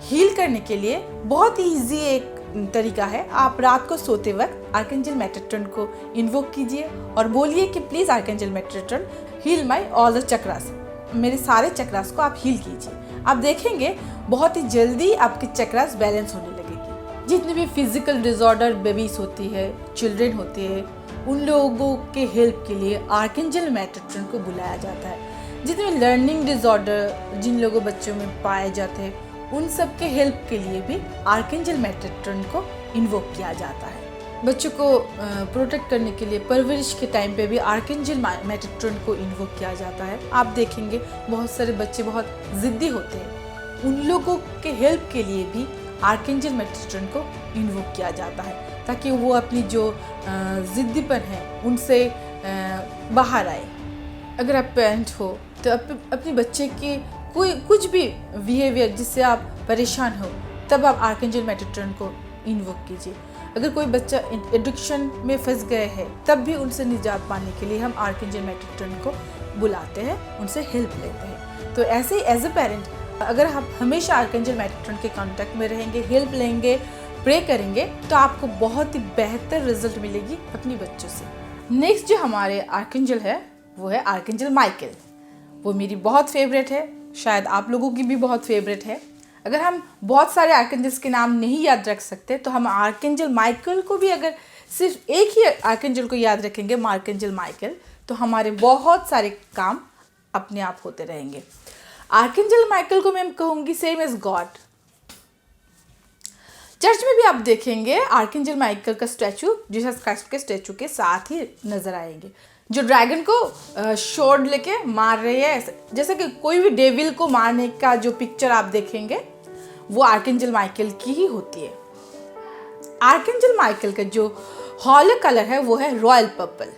हील करने के लिए बहुत ही ईजी एक तरीका है, आप रात को सोते वक्त आर्कएंजल मेटाट्रॉन को इन्वोक कीजिए और बोलिए कि please archangel Metatron heal my all the chakras, मेरे सारे चक्रास को आप हील कीजिए। आप देखेंगे बहुत ही जल्दी आपके चक्रास बैलेंस होने लगेगी। जितने भी फिजिकल डिसऑर्डर बेबीज होती है, चिल्ड्रन होते हैं, उन लोगों के हेल्प के लिए आर्कएंजल मेटाट्रॉन को बुलाया जाता है। जितने लर्निंग डिसऑर्डर जिन लोगों बच्चों में पाए जाते हैं, उन सब के हेल्प के लिए भी आर्कएंजल मेटाट्रॉन को इन्वोक किया जाता है। बच्चों को प्रोटेक्ट करने के लिए परवरिश के टाइम पे भी आर्कएंजल मेटाट्रॉन को इन्वोक किया जाता है। आप देखेंगे बहुत सारे बच्चे बहुत ज़िद्दी होते हैं, उन लोगों के हेल्प के लिए भी आर्कएंजल मेटाट्रॉन को इन्वोक किया जाता है, ताकि वो अपनी जो ज़िद्दीपन है उनसे बाहर आए। अगर आप पेरेंट हो तो अपने बच्चे की कुछ भी बिहेवियर जिससे आप परेशान हो, तब आप आर्कएंजल मेटाट्रॉन को इन्वोक कीजिए। अगर कोई बच्चा एडिक्शन में फंस गए है, तब भी उनसे निजात पाने के लिए हम आर्कएंजल मेटाट्रॉन को बुलाते हैं, उनसे हेल्प लेते हैं। तो ऐसे ही एज ए पेरेंट अगर आप हमेशा आर्कएंजल मेटाट्रॉन के कांटेक्ट में रहेंगे, हेल्प लेंगे, प्रे करेंगे, तो आपको बहुत ही बेहतर रिजल्ट मिलेगी अपनी बच्चों से। नेक्स्ट जो हमारे आर्कएंजल है वो है आर्कएंजल माइकल। वो मेरी बहुत फेवरेट है, शायद आप लोगों की भी बहुत फेवरेट है। अगर हम बहुत सारे आर्कएंजल्स के नाम नहीं याद रख सकते, तो हम आर्कएंजल माइकल को भी, अगर सिर्फ एक ही आर्कएंजल को याद रखेंगे, आर्कएंजल माइकल, तो हमारे बहुत सारे काम अपने आप होते रहेंगे। आर्कएंजल माइकल को मैं कहूँगी सेम एज गॉड। चर्च में भी आप देखेंगे आर्कएंजल माइकल का स्टैचू जीसस क्राइस्ट के स्टैचू के साथ ही नजर आएंगे, जो ड्रैगन को शॉर्ड लेके मार रहे हैं। जैसे कि कोई भी डेविल को मारने का जो पिक्चर आप देखेंगे वो आर्कएंजल माइकल की ही होती है। आर्कएंजल माइकल का जो हॉलो कलर है वो है रॉयल पर्पल।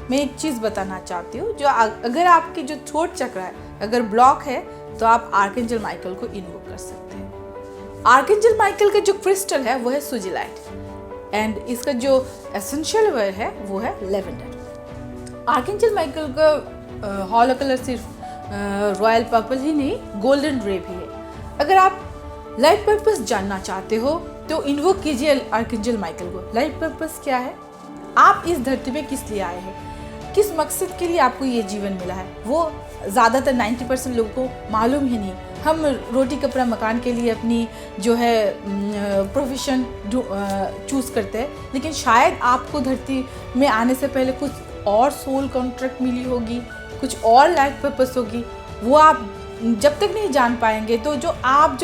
मैं एक चीज़ बताना चाहती हूँ, जो अगर आपकी जो थ्रोट चक्र है अगर ब्लॉक है, तो आप आर्कएंजल माइकल को इन्वोक कर सकते हैं। आर्कएंजल माइकल का जो क्रिस्टल है वो है सुजिलाइट एंड इसका जो एसेंशियल वर्ड है वो है लेवेंडर। आर्कएंजल माइकल का हॉलो कलर सिर्फ रॉयल पर्पल ही नहीं, गोल्डन रे भी है। अगर आप लाइफ पर्पस जानना चाहते हो तो इन्वोक कीजिए आर्कएंजल माइकल को। लाइफ पर्पस क्या है, आप इस धरती पे किस लिए आए हैं, किस मकसद के लिए आपको ये जीवन मिला है, वो ज़्यादातर 90% लोगों को मालूम ही नहीं। हम रोटी कपड़ा मकान के लिए अपनी जो है प्रोफेशन चूज़ करते हैं, लेकिन शायद आपको धरती में आने से पहले कुछ और सोल कॉन्ट्रैक्ट मिली होगी, कुछ और लाइफ पर्पस होगी, वो आप जब तक नहीं जान पाएंगे तो जो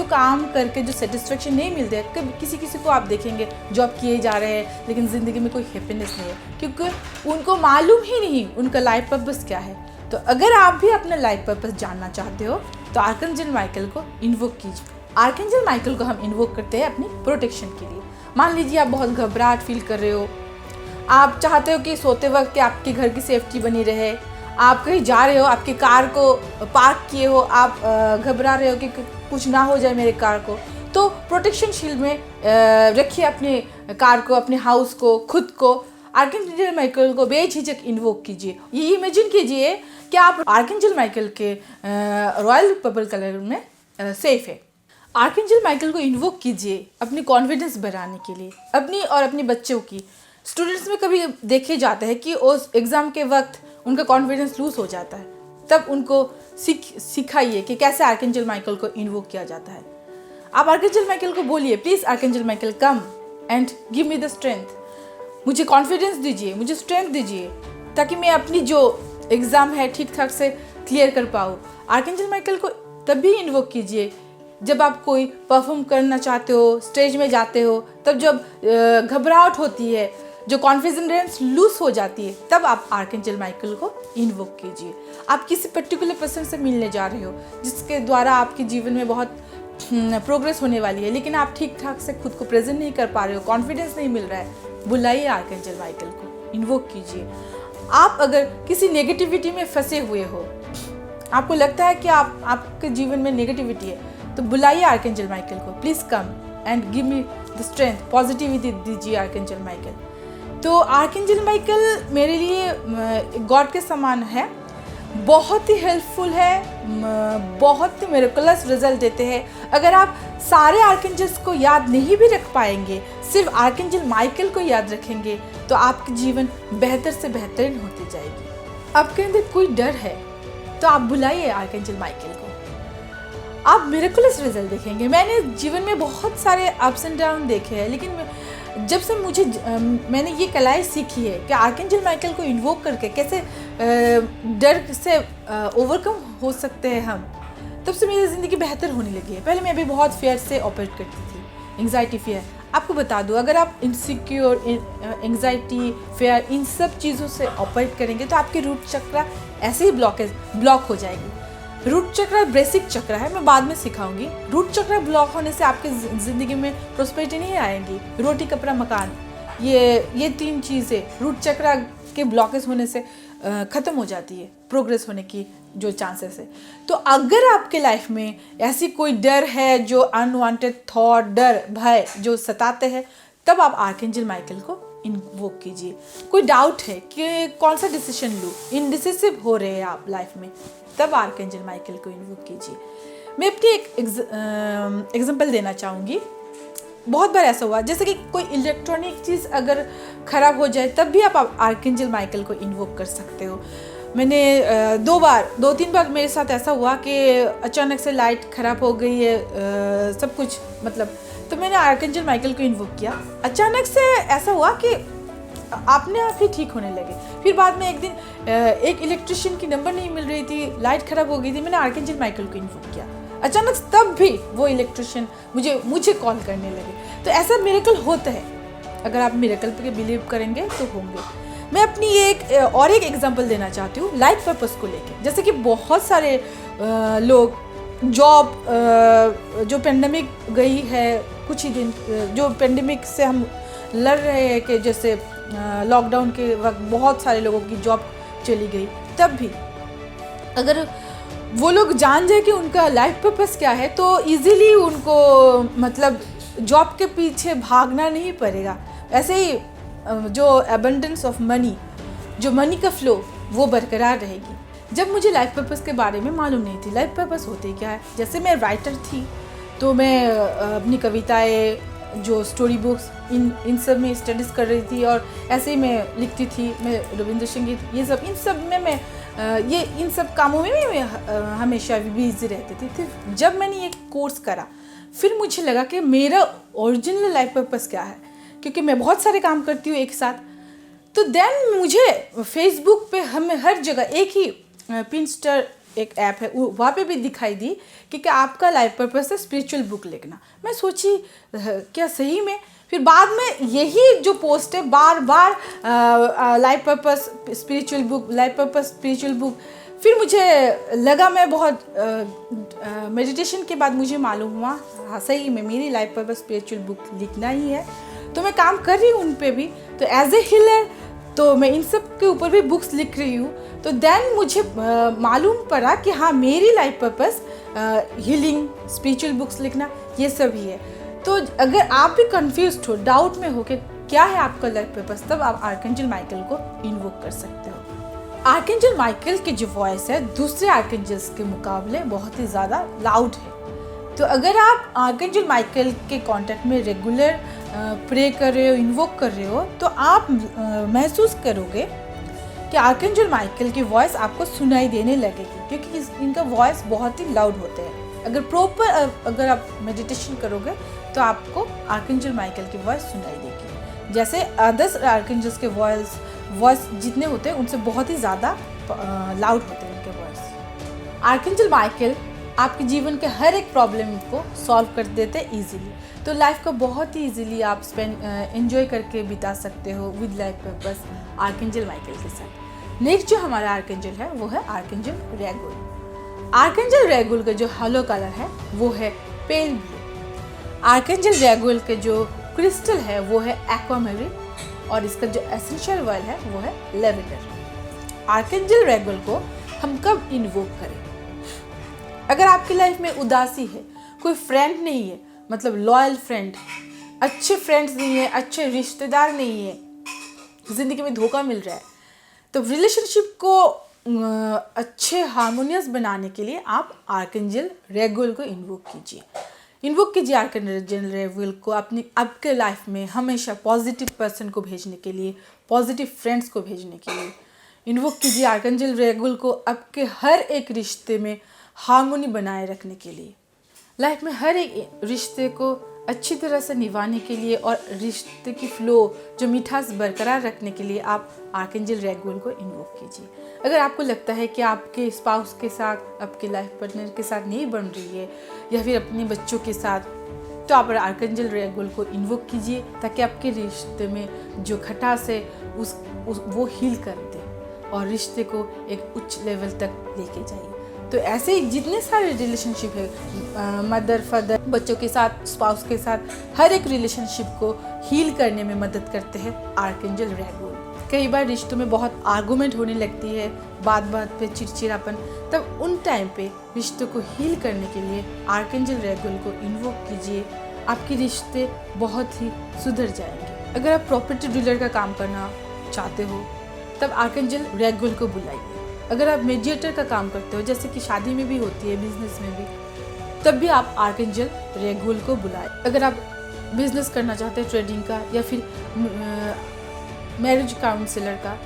काम करके जो सेटिस्फेक्शन नहीं मिलते है, किसी को आप देखेंगे जॉब किए जा रहे हैं लेकिन ज़िंदगी में कोई हैप्पीनेस नहीं है, क्योंकि उनको मालूम ही नहीं उनका लाइफ पर्पस क्या है। तो अगर आप भी अपना लाइफ पर्पस जानना चाहते हो तो आर्कएंजल माइकल को इन्वोक कीजिए। आर्कएंजल माइकल को हम इन्वोक करते हैं अपनी प्रोटेक्शन के लिए। मान लीजिए आप बहुत घबराहट फील कर रहे हो, आप चाहते हो कि सोते वक्त आपके घर की सेफ्टी बनी रहे, आप कहीं जा रहे हो, आपकी कार को पार्क किए हो, आप घबरा रहे हो कि कुछ ना हो जाए मेरे कार को, तो प्रोटेक्शन शील्ड में रखिए अपने कार को, अपने हाउस को, खुद को। आर्कएंजल माइकल को बेझिझक इन्वोक कीजिए। ये इमेजिन कीजिए कि आप आर्कएंजल माइकल के रॉयल पर्पल कलर में सेफ है। आर्कएंजल माइकल को इन्वोक कीजिए अपनी कॉन्फिडेंस बढ़ाने के लिए, अपनी और अपने बच्चों की। स्टूडेंट्स में कभी देखे जाते हैं कि उस एग्ज़ाम के वक्त उनका कॉन्फिडेंस लूज हो जाता है, तब उनको सिखाइए कि कैसे आर्कएंजल माइकल को इन्वोक किया जाता है। आप आर्कएंजल माइकल को बोलिए, please archangel Michael come and give me the strength, मुझे कॉन्फिडेंस दीजिए, मुझे स्ट्रेंथ दीजिए, ताकि मैं अपनी जो एग्ज़ाम है ठीक ठाक से क्लियर कर पाऊँ। आर्कएंजल माइकल को तब भी इन्वोक कीजिए जब आप कोई परफॉर्म करना चाहते हो, स्टेज में जाते हो, तब जब घबराहट होती है, जो कॉन्फिडेंस लूज हो जाती है, तब आप आर्कएंजल माइकल को इन्वोक कीजिए। आप किसी पर्टिकुलर पर्सन से मिलने जा रहे हो जिसके द्वारा आपके जीवन में बहुत प्रोग्रेस होने वाली है, लेकिन आप ठीक ठाक से खुद को प्रेजेंट नहीं कर पा रहे हो, कॉन्फिडेंस नहीं मिल रहा है, बुलाइए आर्कएंजल माइकल को, इन्वोक कीजिए। आप अगर किसी नेगेटिविटी में फंसे हुए हो, आपको लगता है कि आपके जीवन में नेगेटिविटी है, तो बुलाइए आर्कएंजल माइकल को, please come and give me the strength, positivity दीजिए आर्कएंजल माइकल। तो आर्कएंजल माइकल मेरे लिए गॉड के समान है, बहुत ही हेल्पफुल है, बहुत ही मिरेकलस रिजल्ट देते हैं। अगर आप सारे आर्कएंजल्स को याद नहीं भी रख पाएंगे, सिर्फ आर्कएंजल माइकल को याद रखेंगे, तो आपकी जीवन बेहतर से बेहतरीन होती जाएगी। आपके अंदर कोई डर है तो आप बुलाइए आर्कएंजल माइकल को, आप मिरेकलस रिजल्ट देखेंगे। मैंने जीवन में बहुत सारे अप्स एंड डाउन देखे हैं, लेकिन जब से मैंने ये कलाई सीखी है कि आर्कएंजल माइकल को इन्वोक करके कैसे डर से ओवरकम हो सकते हैं हम, तब से मेरी ज़िंदगी बेहतर होने लगी है। पहले मैं भी बहुत फेयर से ऑपरेट करती थी, एंग्जाइटी, फियर। आपको बता दूं, अगर आप इनसिक्योर, एंग्जाइटी, फेयर, इन सब चीज़ों से ऑपरेट करेंगे तो आपकी रूट चक्र ऐसे ही ब्लॉक हो जाएगी। रूट चक्र बेसिक चक्र है, मैं बाद में सिखाऊंगी। रूट चक्र ब्लॉक होने से आपके ज़िंदगी में प्रोस्पेरिटी नहीं आएगी। रोटी कपड़ा मकान, ये 3 चीज़ें रूट चक्र के ब्लॉकेज होने से ख़त्म हो जाती है, प्रोग्रेस होने की जो चांसेस है। तो अगर आपके लाइफ में ऐसी कोई डर है, जो अनवांटेड थॉट, डर, भय जो सताते हैं, तब आप आर्कएंजल माइकल को इन्वोक कीजिए। कोई डाउट है कि कौन सा डिसीजन लूँ, इनडिसिसिव हो रहे हैं आप लाइफ में, तब आर्कएंजल माइकल को इन्वोक कीजिए। मैं अपनी एक एग्जांपल देना चाहूँगी। बहुत बार ऐसा हुआ, जैसे कि कोई इलेक्ट्रॉनिक चीज़ अगर ख़राब हो जाए, तब भी आप आर्कएंजल माइकल को इन्वोक कर सकते हो। मैंने 2-3 बार मेरे साथ ऐसा हुआ कि अचानक से लाइट ख़राब हो गई है, सब कुछ मतलब, तो मैंने आर्कएंजल माइकल को इन्वोक किया। अचानक से ऐसा हुआ कि अपने आप ही ठीक होने लगे। फिर बाद में एक दिन एक इलेक्ट्रिशियन की नंबर नहीं मिल रही थी, लाइट ख़राब हो गई थी, मैंने आर्कएंजल माइकल को इन्वोक किया अचानक, तब भी वो इलेक्ट्रिशियन मुझे कॉल करने लगे। तो ऐसा मिरेकल होता है, अगर आप मिरेकल पे बिलीव करेंगे तो होंगे। मैं अपनी एक एग्जांपल देना चाहती हूँ लाइफ पर्पस को लेके। जैसे कि बहुत सारे लोग जॉब, जो पेंडेमिक गई है कुछ ही दिन, जो पेंडेमिक से हम लड़ रहे हैं, कि जैसे लॉकडाउन के वक्त बहुत सारे लोगों की जॉब चली गई, तब भी अगर वो लोग जान जाए कि उनका लाइफ पर्पस क्या है, तो इजीली उनको मतलब जॉब के पीछे भागना नहीं पड़ेगा। ऐसे ही जो एबंडेंस ऑफ मनी, जो मनी का फ्लो, वो बरकरार रहेगी। जब मुझे लाइफ पर्पस के बारे में मालूम नहीं थी, लाइफ पर्पस होते क्या है, जैसे मैं राइटर थी तो मैं अपनी कविताएं, जो स्टोरी बुक्स, इन सब में स्टडीज़ कर रही थी और ऐसे ही मैं लिखती थी। मैं रविंद्र संगीत, ये सब, इन सब में मैं इन सब कामों में मैं हमेशा बिजी रहती थी। फिर जब मैंने ये कोर्स करा, फिर मुझे लगा कि मेरा ओरिजिनल लाइफ पर्पस क्या है, क्योंकि मैं बहुत सारे काम करती हूँ एक साथ। तो देन मुझे फेसबुक पे हमें हर जगह एक ही पिंस्टर एक ऐप है, वहाँ पे भी दिखाई दी कि आपका लाइफ पर्पस है स्पिरिचुअल बुक लिखना। मैं सोची क्या सही में? फिर बाद में यही जो पोस्ट है बार बार life purpose spiritual book, life purpose spiritual book. फिर मुझे लगा, मैं बहुत मेडिटेशन के बाद मुझे मालूम हुआ हाँ सही में मेरी लाइफ पर्पस स्पिरिचुअल बुक लिखना ही है। तो मैं काम कर रही हूँ उन पे भी। तो एज ए हीलर तो मैं इन सब के ऊपर भी बुक्स लिख रही हूँ। तो देन मुझे मालूम पड़ा कि हाँ मेरी life purpose healing, spiritual books लिखना, ये सब ही है। तो अगर आप भी कंफ्यूज हो, डाउट में हो कि क्या है आपका लाइफ पर्पस, तब आप आर्कएंजल माइकल को इन्वोक कर सकते हो। आर्कएंजल माइकल की जो वॉइस है दूसरे आर्कएंजल्स के मुकाबले बहुत ही ज़्यादा लाउड है। तो अगर आप आर्कएंजल माइकल के कांटेक्ट में रेगुलर प्रे कर रहे हो, इन्वोक कर रहे हो, तो आप महसूस करोगे कि आर्कएंजल माइकल की वॉइस आपको सुनाई देने लगेगी, क्योंकि इनका वॉइस बहुत ही लाउड होते हैं। अगर आप मेडिटेशन करोगे तो आपको आर्कएंजल माइकल की वॉइस सुनाई देगी। जैसे अदर्स आर्कएंजल्स के वॉइस जितने होते हैं उनसे बहुत ही ज़्यादा लाउड होते हैं उनके वॉइस। आर्कएंजल माइकल आपके जीवन के हर एक प्रॉब्लम को सॉल्व कर देते हैं ईजीली। तो लाइफ को बहुत ही ईजीली आप एंजॉय करके बिता सकते हो with life purpose archangel Michael के साथ। नेक्स्ट जो हमारा आर्कएंजल है वो है आर्कएंजल रेगुल। आर्कएंजल रेगुल का जो हलो कलर है वो है पेल ब्लू। आर्कएंजल रेगुल के जो क्रिस्टल है वो है एक्वामेरिन और इसका जो एसेंशियल ऑयल है वो है लेवेंडर। आर्कएंजल रेगुल को हम कब इन्वोक करें? अगर आपकी लाइफ में उदासी है, कोई फ्रेंड नहीं है, मतलब लॉयल फ्रेंड, अच्छे फ्रेंड्स नहीं है, अच्छे रिश्तेदार नहीं है, ज़िंदगी में धोखा मिल रहा है, तो रिलेशनशिप को अच्छे हार्मोनियस बनाने के लिए आप आर्कएंजल रेगुल को इन्वोक कीजिए। इन्वोक कीजिए आर्कएंजल रेगुल को आपके लाइफ में हमेशा पॉजिटिव पर्सन को भेजने के लिए, पॉजिटिव फ्रेंड्स को भेजने के लिए। इन्वोक कीजिए आर्कएंजल रेगुल को आपके हर एक रिश्ते में हार्मोनी बनाए रखने के लिए, लाइफ में हर एक रिश्ते को अच्छी तरह से निभाने के लिए और रिश्ते की फ्लो जो मिठास बरकरार रखने के लिए आप आर्कएंजल रेगुल को इन्वोक कीजिए। अगर आपको लगता है कि आपके स्पाउस के साथ, आपके लाइफ पार्टनर के साथ नहीं बन रही है या फिर अपने बच्चों के साथ, तो आप आर्कएंजल रेगुल को इन्वोक कीजिए ताकि आपके रिश्ते में जो खटास है वो हील कर दे और रिश्ते को एक उच्च लेवल तक लेके जाइए। तो ऐसे ही जितने सारे रिलेशनशिप है, मदर फादर, बच्चों के साथ, स्पाउस के साथ, हर एक रिलेशनशिप को हील करने में मदद करते हैं आर्कएंजल रेगुल। कई बार रिश्तों में बहुत आर्गूमेंट होने लगती है, बात बात पे चिड़चिड़ापन, तब उन टाइम पे रिश्तों को हील करने के लिए आर्कएंजल रेगुल को इन्वोक कीजिए। आपके रिश्ते बहुत ही सुधर जाएंगे। अगर आप प्रॉपर्टी डीलर का काम करना चाहते हो तब आर्कएंजल रेगुल को बुलाइए। अगर आप मीडिएटर का काम करते हो, जैसे कि शादी में भी होती है, बिजनेस में भी, तब भी आप आर्कएंजल रेगुल को बुलाएं। अगर आप बिजनेस करना चाहते हैं ट्रेडिंग का या फिर मैरिज काउंसलर का,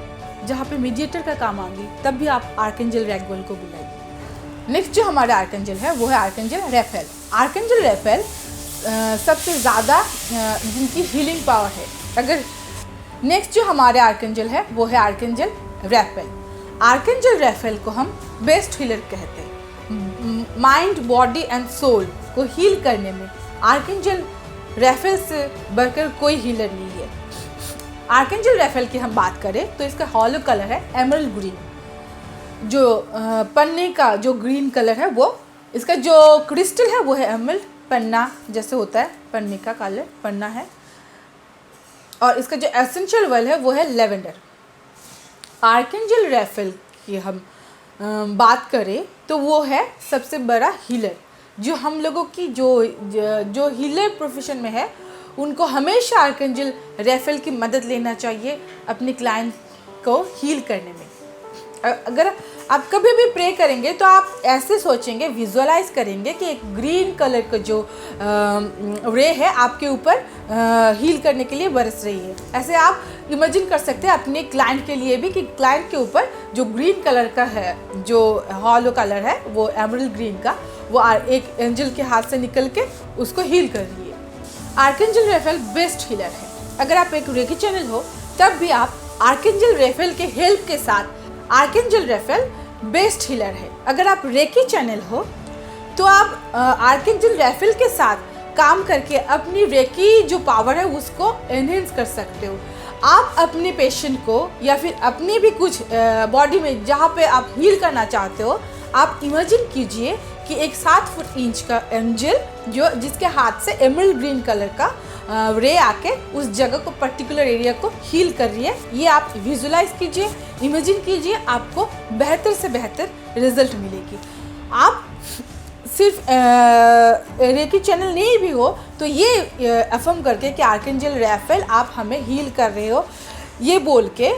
जहाँ पे मीडिएटर का काम आएगी, तब भी आप आर्कएंजल रेगुल को बुलाइए। नेक्स्ट जो हमारा आर्कएंजल है वो है आर्कएंजल रफेल। आर्कएंजल रफेल सबसे ज़्यादा जिनकी हीलिंग पावर है। अगर नेक्स्ट जो हमारे आर्कएंजल है वो है आर्कएंजल रफेल। आर्कएंजल रफेल को हम बेस्ट हीलर कहते हैं। माइंड, बॉडी एंड सोल को हील करने में आर्कएंजल रफेल से बढ़कर कोई हीलर नहीं है। आर्कएंजल रफेल की हम बात करें तो इसका हॉलो कलर है एमरल्ड ग्रीन। जो पन्ने का जो ग्रीन कलर है वो, इसका जो क्रिस्टल है वो है एमरल्ड, पन्ना जैसे होता है, पन्ने का कलर पन्ना है। और इसका जो एसेंशियल ऑयल है वो है लेवेंडर। आर्कएंजल रफेल की हम बात करें तो वो है सबसे बड़ा हीलर। जो हम लोगों की जो हीलर प्रोफेशन में है, उनको हमेशा आर्कएंजल राफेल की मदद लेना चाहिए अपने क्लाइंट को हील करने में। अगर आप कभी भी प्रे करेंगे तो आप ऐसे सोचेंगे, विजुअलाइज करेंगे कि एक ग्रीन कलर का जो रे है आपके ऊपर हील करने के लिए बरस रही है। ऐसे आप इमेजिन कर सकते हैं अपने क्लाइंट के लिए भी कि क्लाइंट के ऊपर जो ग्रीन कलर का है, जो हॉलो कलर है, वो एमरल्ड ग्रीन का, वो एक एंजल के हाथ से निकल के उसको हील कर रही है। आर्कएंजल राफेल बेस्ट हीलर है। अगर आप एक रेकी चैनल हो तब भी आप आर्कएंजल राफेल के हेल्प के साथ, आर्कएंजल राफेल बेस्ट हीलर है। अगर आप रेकी चैनल हो तो आप आर्कएंजल राफेल के साथ काम करके अपनी रेकी जो पावर है उसको एनहेंस कर सकते हो। आप अपने पेशेंट को या फिर अपनी भी कुछ बॉडी में जहाँ पे आप हील करना चाहते हो, आप इमेजिन कीजिए कि एक 7 फुट इंच का एंजल जिसके हाथ से एमरल्ड ग्रीन कलर का रे आके उस जगह को, पर्टिकुलर एरिया को हील कर रही है। ये आप विजुलाइज कीजिए, इमेजिन कीजिए, आपको बेहतर से बेहतर रिजल्ट मिलेगी। आप सिर्फ रेकी चैनल नहीं भी हो तो ये अफर्म करके कि आर्कएंजल राफेल आप हमें हील कर रहे हो, ये बोल के,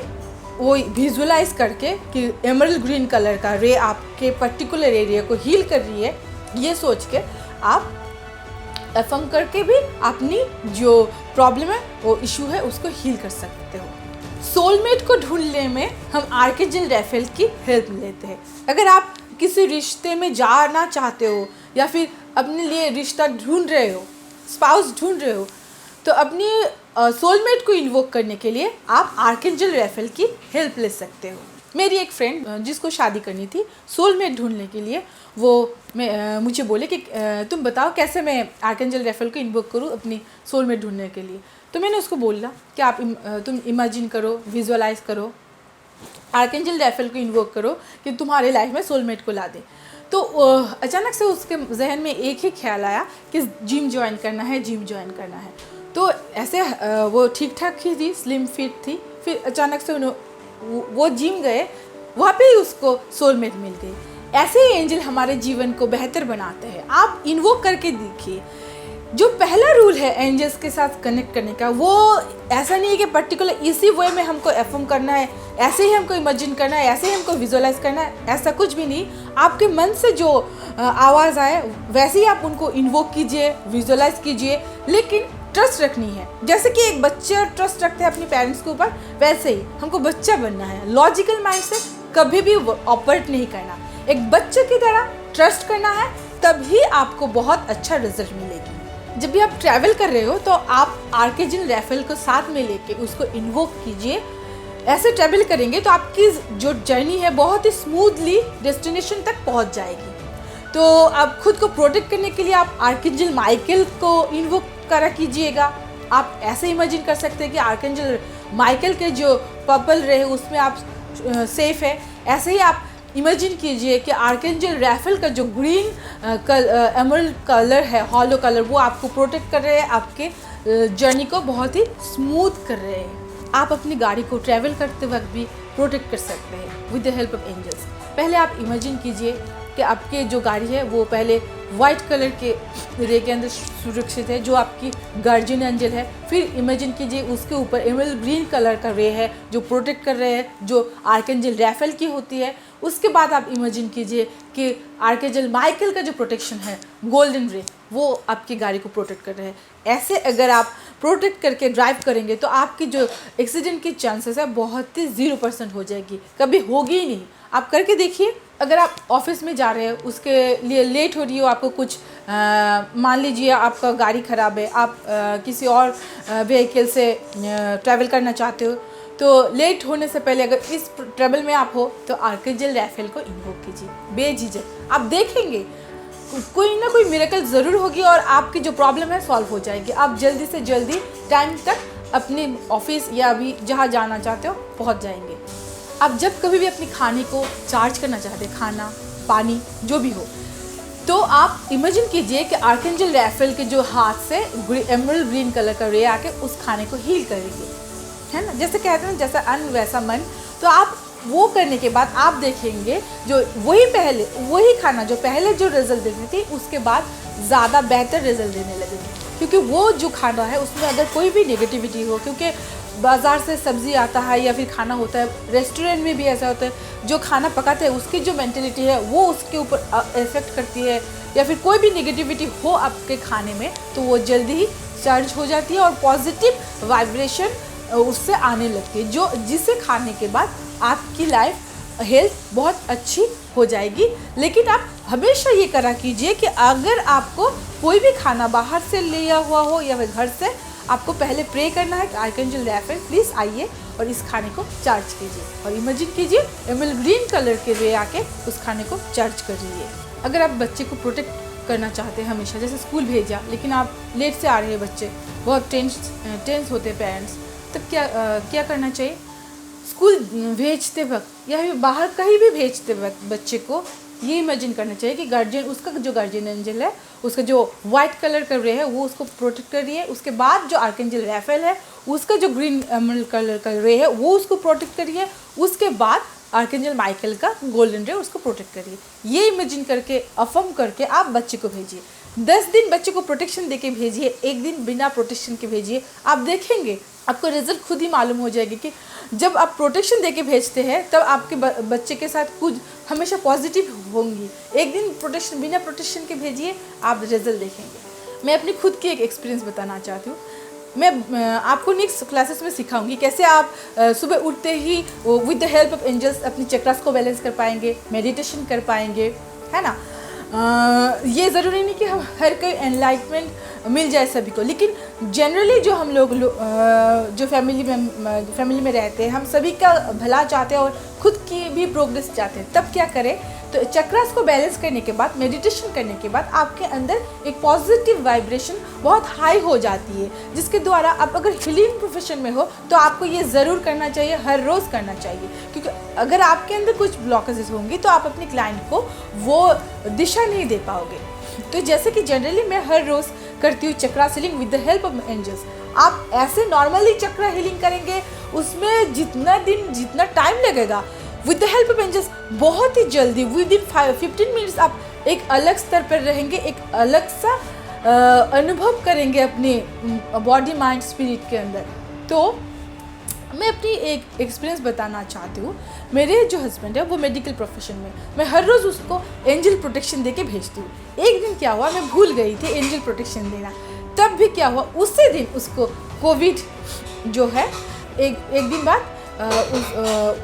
वो विजुलाइज करके कि एमरल्ड ग्रीन कलर का रे आपके पर्टिकुलर एरिया को हील कर रही है, ये सोच के आप अफर्म करके भी अपनी जो प्रॉब्लम है, वो इशू है, उसको हील कर सकते हो। सोलमेट को ढूंढने में हम आर्कएंजल राफेल की हेल्प लेते हैं। अगर आप किसी रिश्ते में जाना चाहते हो या फिर अपने लिए रिश्ता ढूंढ रहे हो, स्पाउस ढूंढ रहे हो, तो अपनी सोलमेट को इन्वोक करने के लिए आप आर्कएंजल राफेल की हेल्प ले सकते हो। मेरी एक फ्रेंड जिसको शादी करनी थी, सोलमेट ढूंढने के लिए वो मुझे बोले कि तुम बताओ कैसे मैं आर्कएंजल राफेल को इन्वोक करूँ अपनी सोलमेट ढूंढने के लिए। तो मैंने उसको बोला कि आप तुम इमेजिन करो, विजुअलाइज करो, आर्कएंजल राफेल को इन्वोक करो कि तुम्हारे लाइफ में सोलमेट को ला दे। तो अचानक से उसके जहन में एक ही ख्याल आया कि जिम ज्वाइन करना है, जिम ज्वाइन करना है। तो ऐसे वो ठीक ठाक ही थी, स्लिम फिट थी। फिर अचानक से वो जिम गए, वहाँ पे ही उसको सोलमेट मिल गई। ऐसे ही एंजल हमारे जीवन को बेहतर बनाते हैं। आप इन्वोक करके देखिए। जो पहला रूल है एंजल्स के साथ कनेक्ट करने का, वो ऐसा नहीं है कि पर्टिकुलर इसी वे में हमको अफर्म करना है, ऐसे ही हमको इमेजिन करना है, ऐसे ही हमको विजुअलाइज करना है, ऐसा कुछ भी नहीं। आपके मन से जो आवाज़ आए वैसे ही आप उनको इन्वोक कीजिए, विजुअलाइज कीजिए, लेकिन ट्रस्ट रखनी है। जैसे कि एक बच्चा ट्रस्ट रखते हैं अपने पेरेंट्स के ऊपर, वैसे ही हमको बच्चा बनना है। लॉजिकल माइंड से कभी भी ऑपरेट नहीं करना, एक बच्चे की तरह ट्रस्ट करना है, तभी आपको बहुत अच्छा रिजल्ट मिलेगी। जब भी आप ट्रैवल कर रहे हो तो आप आर्कएंजल राफेल को साथ में लेके उसको इन्वोक कीजिए। ऐसे ट्रैवल करेंगे तो आपकी जो जर्नी है बहुत ही स्मूथली डेस्टिनेशन तक पहुंच जाएगी। तो आप खुद को प्रोटेक्ट करने के लिए आप आर्कएंजल माइकल को इन्वोक करा कीजिएगा। आप ऐसे इमेजिन कर सकते हैं कि आर्कएंजल माइकल के जो पर्पल रे उसमें आप सेफ है। ऐसे ही आप इमेजिन कीजिए कि आर्कएंजल राफेल का जो ग्रीन एमरल्ड कलर है, हॉलो कलर, वो आपको प्रोटेक्ट कर रहे हैं, आपके जर्नी को बहुत ही स्मूथ कर रहे हैं। आप अपनी गाड़ी को ट्रैवल करते वक्त भी प्रोटेक्ट कर सकते हैं with the help of angels. पहले आप इमेजिन कीजिए कि आपके जो गाड़ी है वो पहले वाइट कलर के रे के अंदर सुरक्षित है, जो आपकी गार्जियन एंजल है। फिर इमेजिन कीजिए उसके ऊपर एमरल्ड ग्रीन कलर का रे है जो प्रोटेक्ट कर रहे हैं, जो आर्कएंजल राफेल की होती है। उसके बाद आप इमेजिन कीजिए कि आर्कएंजल माइकल का जो प्रोटेक्शन है, गोल्डन रे, वो आपकी गाड़ी को प्रोटेक्ट कर रहे हैं। ऐसे अगर आप प्रोटेक्ट करके ड्राइव करेंगे तो आपकी जो एक्सीडेंट की चांसेस है बहुत ही 0% हो जाएगी, कभी होगी ही नहीं। आप करके देखिए। अगर आप ऑफिस में जा रहे हो, उसके लिए लेट हो रही हो, आपको कुछ मान लीजिए आपका गाड़ी ख़राब है, आप किसी और व्हीकल से ट्रैवल करना चाहते हो, तो लेट होने से पहले अगर इस ट्रैवल में आप हो तो आर्कएंजल राफेल को इन्वोक कीजिए बेझिझक। आप देखेंगे कोई ना कोई मिरेकल ज़रूर होगी और आपकी जो प्रॉब्लम है सॉल्व हो जाएगी। आप जल्दी से जल्दी टाइम तक अपने ऑफिस या अभी जहाँ जाना चाहते हो पहुँच जाएंगे। आप जब कभी भी अपने खाने को चार्ज करना चाहते हैं, खाना, पानी, जो भी हो, तो आप इमेजिन कीजिए कि आर्कएंजल राफेल के जो हाथ से एमरल्ड ग्रीन कलर का रे आके उस खाने को हील करेंगे, है ना। जैसे कहते हैं जैसा अन्न वैसा मन। तो आप वो करने के बाद आप देखेंगे जो वही खाना जो पहले जो रिजल्ट देती थी उसके बाद ज़्यादा बेहतर रिजल्ट देने लगेगी, क्योंकि वो जो खाना है उसमें अगर कोई भी नेगेटिविटी हो, क्योंकि बाज़ार से सब्ज़ी आता है या फिर खाना होता है, रेस्टोरेंट में भी ऐसा होता है, जो खाना पकाते हैं उसकी जो मेंटेलिटी है वो उसके ऊपर इफ़ेक्ट करती है, या फिर कोई भी नेगेटिविटी हो आपके खाने में तो वो जल्दी ही चार्ज हो जाती है और पॉजिटिव वाइब्रेशन उससे आने लगती है, जो जिसे खाने के बाद आपकी लाइफ हेल्थ बहुत अच्छी हो जाएगी। लेकिन आप हमेशा ये करा कीजिए कि अगर आपको कोई भी खाना बाहर से लिया हुआ हो या फिर घर से, आपको पहले प्रे करना है कि आर्कएंजल राफेल प्लीज़ आइए और इस खाने को चार्ज कीजिए, और इमेजिन कीजिए एमल ग्रीन कलर के रे आके उस खाने को चार्ज करिए। अगर आप बच्चे को प्रोटेक्ट करना चाहते हैं हमेशा, जैसे स्कूल भेजा लेकिन आप लेट से आ रहे हैं, बच्चे बहुत टेंस होते हैं पेरेंट्स, तब क्या करना चाहिए? स्कूल भेजते वक्त या फिर बाहर कहीं भी भेजते वक्त बच्चे को ये इमेजिन करना चाहिए कि गार्जियन, उसका जो गार्जियन एंजल है, उसका जो वाइट कलर का रे है वो उसको प्रोटेक्ट कर रही है। उसके बाद जो आर्कएंजल राफेल है उसका जो ग्रीन एमरल्ड कलर का रे है वो उसको प्रोटेक्ट कर रही है। उसके बाद आर्कएंजल माइकल का गोल्डन रे उसको प्रोटेक्ट करिए। ये इमेजिन करके अफर्म करके आप बच्चे को भेजिए। 10 दिन बच्चे को प्रोटेक्शन देके भेजिए, एक दिन बिना प्रोटेक्शन के भेजिए। आप देखेंगे आपको रिजल्ट खुद ही मालूम हो जाएगी कि जब आप प्रोटेक्शन देके भेजते हैं तब आपके बच्चे के साथ कुछ हमेशा पॉजिटिव होंगी। एक दिन बिना प्रोटेक्शन के भेजिए, आप रिजल्ट देखेंगे। मैं अपनी खुद की एक एक्सपीरियंस बताना चाहती हूँ। मैं आपको नेक्स्ट क्लासेस में सिखाऊंगी कैसे आप सुबह उठते ही with the help of angels अपनी चक्रास को बैलेंस कर पाएंगे, मेडिटेशन कर पाएंगे, है ना। ये ज़रूरी नहीं कि हम हर कोई एनलाइटमेंट मिल जाए सभी को, लेकिन जनरली जो हम लोग जो फैमिली में रहते हैं, हम सभी का भला चाहते हैं और खुद की भी प्रोग्रेस चाहते हैं। तब क्या करें? तो चक्रास को बैलेंस करने के बाद, मेडिटेशन करने के बाद आपके अंदर एक पॉजिटिव वाइब्रेशन बहुत हाई हो जाती है, जिसके द्वारा आप अगर हीलिंग प्रोफेशन में हो तो आपको ये ज़रूर करना चाहिए, हर रोज़ करना चाहिए। क्योंकि अगर आपके अंदर कुछ ब्लॉकेजेस होंगी तो आप अपने क्लाइंट को वो दिशा नहीं दे पाओगे। तो जैसे कि जनरली मैं हर रोज़ करती हूँ chakra healing with the help of angels. आप ऐसे नॉर्मली चक्रा हीलिंग करेंगे, उसमें जितना टाइम लगेगा, with the help of angels बहुत ही जल्दी विद इन 15 मिनट्स आप एक अलग स्तर पर रहेंगे, एक अलग सा अनुभव करेंगे अपने बॉडी माइंड स्पिरिट के अंदर। तो मैं अपनी एक एक्सपीरियंस बताना चाहती हूँ। मेरे जो हस्बैंड है वो मेडिकल प्रोफेशन में, मैं हर रोज़ उसको एंजल प्रोटेक्शन दे के भेजती हूँ। एक दिन क्या हुआ, मैं भूल गई थी एंजल प्रोटेक्शन देना। तब भी क्या हुआ, उसी दिन उसको कोविड जो है एक दिन बाद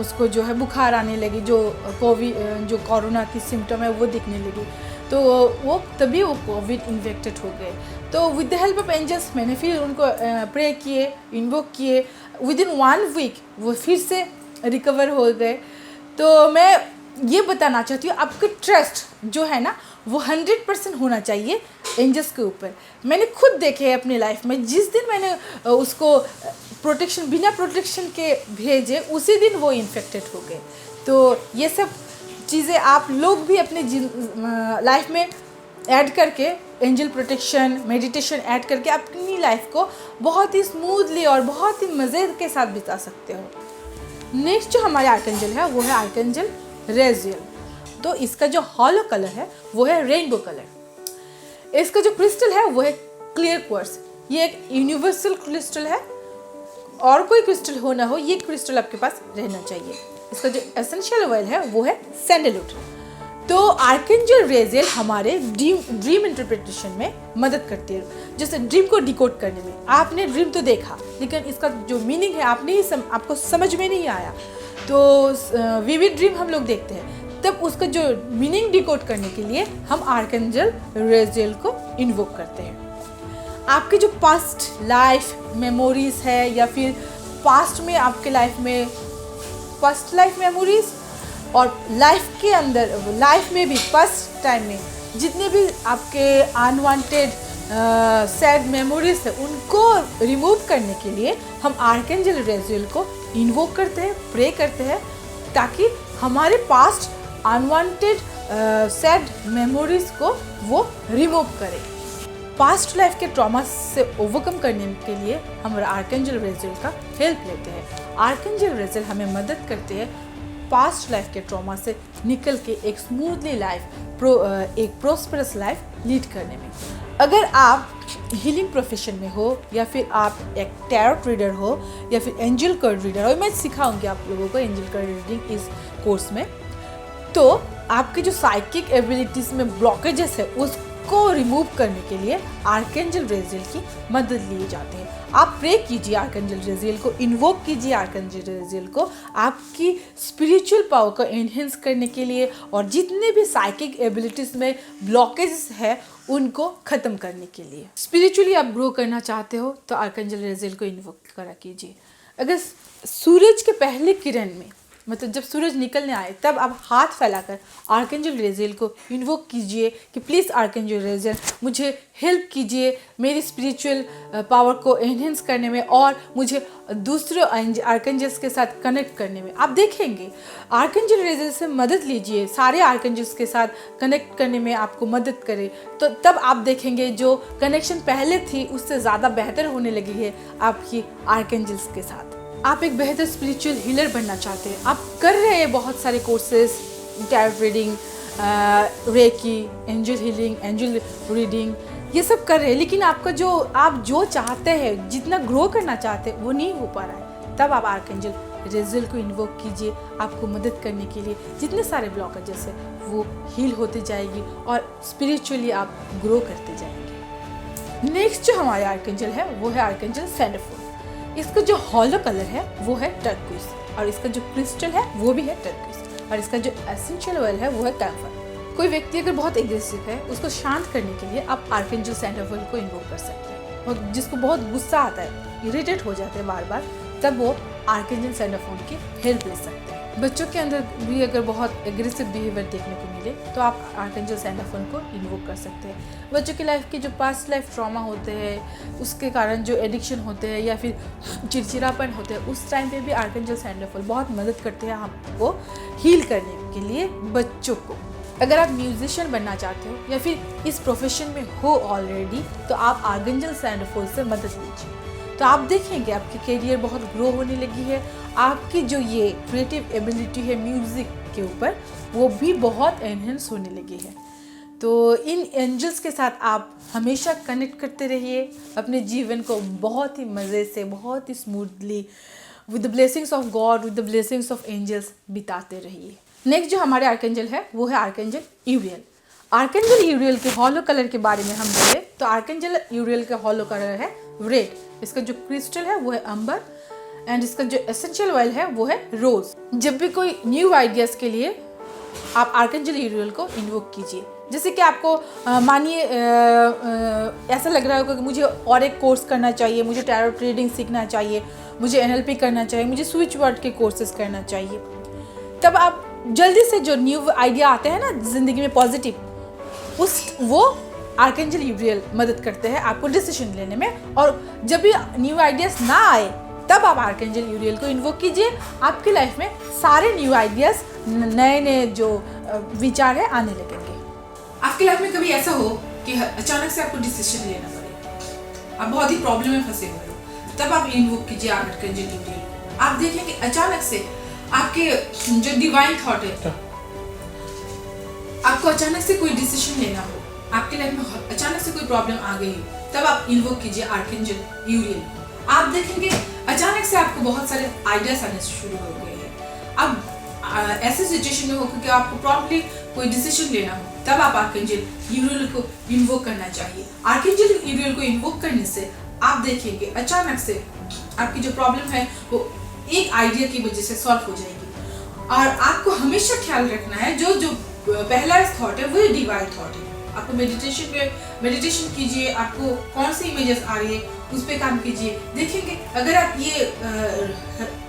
उसको जो है बुखार आने लगी, जो कोरोना की सिम्टम है वो दिखने लगी। तो तभी वो कोविड इन्फेक्टेड हो गए। तो with the help of angels मैंने फिर उनको प्रे किए, इन्वोक किए। विद इन 1 वीक वो फिर से रिकवर हो गए। तो मैं ये बताना चाहती हूँ, आपका ट्रस्ट जो है ना वो 100% होना चाहिए एंजल्स के ऊपर। मैंने खुद देखे है अपनी लाइफ में, जिस दिन मैंने उसको बिना प्रोटेक्शन के भेजे उसी दिन वो इन्फेक्टेड हो गए। तो ये सब चीज़ें आप लोग भी अपने लाइफ में ऐड करके, एंजल प्रोटेक्शन, मेडिटेशन ऐड करके अपनी लाइफ को बहुत ही स्मूथली और बहुत ही मज़े के साथ बिता सकते हो। नेक्स्ट जो हमारे आर्कएंजल है वो है आर्कएंजल रेजियल। तो इसका जो हॉलो कलर है वो है रेनबो कलर। इसका जो क्रिस्टल है वो है क्लियर क्वार्ट्ज। ये एक यूनिवर्सल क्रिस्टल है, और कोई क्रिस्टल हो ना हो, ये क्रिस्टल आपके पास रहना चाहिए। इसका जो एसेंशियल ऑयल है वो है सैंडलवुड। तो आर्कएंजल रेजियल हमारे ड्रीम इंटरप्रिटेशन में मदद करती है, जैसे ड्रीम को डिकोड करने में। आपने ड्रीम तो देखा, लेकिन इसका जो मीनिंग है आपको समझ में नहीं आया। तो विविड ड्रीम हम लोग देखते हैं, तब उसका जो मीनिंग डिकोड करने के लिए हम आर्कएंजल रेजियल को इन्वोक करते हैं। आपके जो पास्ट लाइफ मेमोरीज है, या फिर पास्ट में आपके लाइफ में पास्ट लाइफ मेमोरीज, और लाइफ के अंदर लाइफ में भी फर्स्ट टाइम में जितने भी आपके अनवांटेड सैड मेमोरीज है, उनको रिमूव करने के लिए हम आर्कएंजल रेजियल को इन्वोक करते हैं, प्रे करते हैं, ताकि हमारे पास्ट अनवांटेड सैड मेमोरीज को वो रिमूव करें। पास्ट लाइफ के ट्रॉमा से ओवरकम करने के लिए हम आर्कएंजल रेजियल का हेल्प लेते हैं। आर्कएंजल रेजियल हमें मदद करते हैं पास्ट लाइफ के ट्रॉमा से निकल के एक स्मूथली लाइफ एक प्रोस्परस लाइफ लीड करने में। अगर आप हीलिंग प्रोफेशन में हो या फिर आप एक टैरोट रीडर हो या फिर एंजल कार्ड रीडर हो, मैं सिखाऊंगी आप लोगों को एंजल कार्ड रीडिंग इस कोर्स में, तो आपके जो साइकिक एबिलिटीज़ में ब्लॉकेजेस है उसको रिमूव करने के लिए आर्कएंजल रेजियल की मदद लिए जाते हैं। आप प्रे कीजिए आर्कएंजल रेजियल को, इन्वोक कीजिए आर्कएंजल रेजियल को आपकी स्पिरिचुअल पावर को एनहेंस करने के लिए और जितने भी साइकिक एबिलिटीज़ में ब्लॉकेजेस है उनको ख़त्म करने के लिए। स्पिरिचुअली आप ग्रो करना चाहते हो तो आर्कएंजल रेजियल को इन्वोक करा कीजिए। अगर सूरज के पहले किरण में, मतलब जब सूरज निकलने आए, तब आप हाथ फैलाकर आर्कएंजल रेजियल को इन्वोक कीजिए कि प्लीज़ आर्कएंजल रेजियल मुझे हेल्प कीजिए मेरी स्पिरिचुअल पावर को एनहेंस करने में और मुझे दूसरे आर्कएंजल्स के साथ कनेक्ट करने में। आप देखेंगे आर्कएंजल रेजियल से मदद लीजिए, सारे आर्कएंजल्स के साथ कनेक्ट करने में आपको मदद करे, तो तब आप देखेंगे जो कनेक्शन पहले थी उससे ज़्यादा बेहतर होने लगी है आपकी आर्कएंजल्स के साथ। आप एक बेहतर स्पिरिचुअल हीलर बनना चाहते हैं, आप कर रहे हैं बहुत सारे courses, tarot reading, reiki, angel healing, angel reading, ये सब कर रहे हैं, लेकिन आपका आप जो चाहते हैं, जितना ग्रो करना चाहते हैं वो नहीं हो पा रहा है, तब आप आर्कएंजल रेजियल को इन्वोक कीजिए। आपको मदद करने के लिए जितने सारे ब्लॉकेजेस है वो हील होते जाएगी और स्पिरिचुअली आप ग्रो करते जाएंगे। नेक्स्ट जो हमारे आर्कएंजल है वो है आर्कएंजल सैंडोफोन। इसका जो हॉलो कलर है वो है टर्क्विस और इसका जो क्रिस्टल है वो भी है टर्क्विस और इसका जो एसेंशियल ऑयल है वो है कैम्फर। कोई व्यक्ति अगर बहुत एग्रेसिव है उसको शांत करने के लिए आप आर्कएंजल सैंडोफोन को इन्वोक कर सकते हैं। और जिसको बहुत गुस्सा आता है, इरिटेट हो जाते हैं बार बार, तब वो आर्कएंजल सैंडोफोन की हेल्प ले सकते हैं। बच्चों के अंदर भी अगर बहुत एग्रेसिव बिहेवियर देखने को मिले तो आप आर्कएंजल सैंडोफोन को इन्वोक कर सकते हैं। बच्चों की लाइफ के जो पास्ट लाइफ ट्रॉमा होते हैं उसके कारण जो एडिक्शन होते हैं या फिर चिड़चिड़ापन होते हैं, उस टाइम पे भी आर्कएंजल सैंडोफोन बहुत मदद करते हैं आपको हील करने के लिए बच्चों को। अगर आप म्यूजिशियन बनना चाहते हो या फिर इस प्रोफेशन में हो ऑलरेडी तो आप आर्कएंजल सैंडोफोन से मदद लीजिए, तो आप देखेंगे आपकी करियर बहुत ग्रो होने लगी है। आपकी जो ये क्रिएटिव एबिलिटी है म्यूज़िक के ऊपर वो भी बहुत एनहेंस होने लगी है। तो इन एंजल्स के साथ आप हमेशा कनेक्ट करते रहिए, अपने जीवन को बहुत ही मज़े से, बहुत ही smoothly with the blessings of God, with the blessings of angels बिताते रहिए। नेक्स्ट जो हमारे आर्कएंजल है वो है आर्कएंजल यूरियल। आर्कएंजल यूरियल के हॉलो कलर के बारे में हम बोले तो आर्कएंजल यूरियल का हॉलो कलर है रेड, इसका जो क्रिस्टल है वो है अंबर एंड इसका जो एसेंशियल ऑयल है वो है रोज। जब भी कोई न्यू आइडियाज के लिए आप आर्कएंजल यूरियल को इन्वोक कीजिए। जैसे कि आपको मानिए ऐसा लग रहा होगा कि मुझे और एक कोर्स करना चाहिए, मुझे टैरोट रीडिंग सीखना चाहिए, मुझे एनएलपी करना चाहिए, मुझे स्विच वर्ड के कोर्सेज करना चाहिए, तब आप जल्दी से जो न्यू आइडिया आते हैं ना जिंदगी में पॉजिटिव, वो आर्कएंजल यूरियल मदद करते हैं आपको डिसीजन लेने में। और जब भी न्यू आइडियाज ना आए तब आप आर्कएंजल यूरियल को इन्वोक कीजिए, आपकी लाइफ में सारे न्यू आइडियाज, नए नए जो विचार है आने लगेंगे। आपकी लाइफ में कभी ऐसा हो कि अचानक से आपको डिसीजन लेना पड़े, आप बहुत ही प्रॉब्लम में फंसे हुए हो, तब आप इन्वोक कीजिए आर्कएंजल यूरियल। आप देखेंगे अचानक से आपके जो डिवाइन थॉट है, आपको अचानक से कोई डिसीजन लेना हो, आपकी लाइफ में अचानक से कोई प्रॉब्लम आ गई, तब आप इन्वोक कीजिए आर्कएंजल यूरियल। आप देखेंगे अचानक से आपको बहुत सारे आइडियाज आने शुरू हो गए हैं। अब ऐसे सिचुएशन में हो कि आपको प्रॉम्प्टली कोई डिसीजन लेना हो, तब आप आर्कएंजल यूरियल को इन्वोक करना चाहिए। आर्कएंजल यूरियल को इन्वोक करने से आप देखेंगे अचानक से आपकी जो प्रॉब्लम है वो एक आइडिया की वजह से सॉल्व हो जाएगी। और आपको हमेशा ख्याल रखना है जो जो पहला थॉट है वो डिवाइन थॉट है। आपको मेडिटेशन कीजिए, आपको कौन सी इमेजेस आ रही है उस पर काम कीजिए। देखेंगे अगर आप ये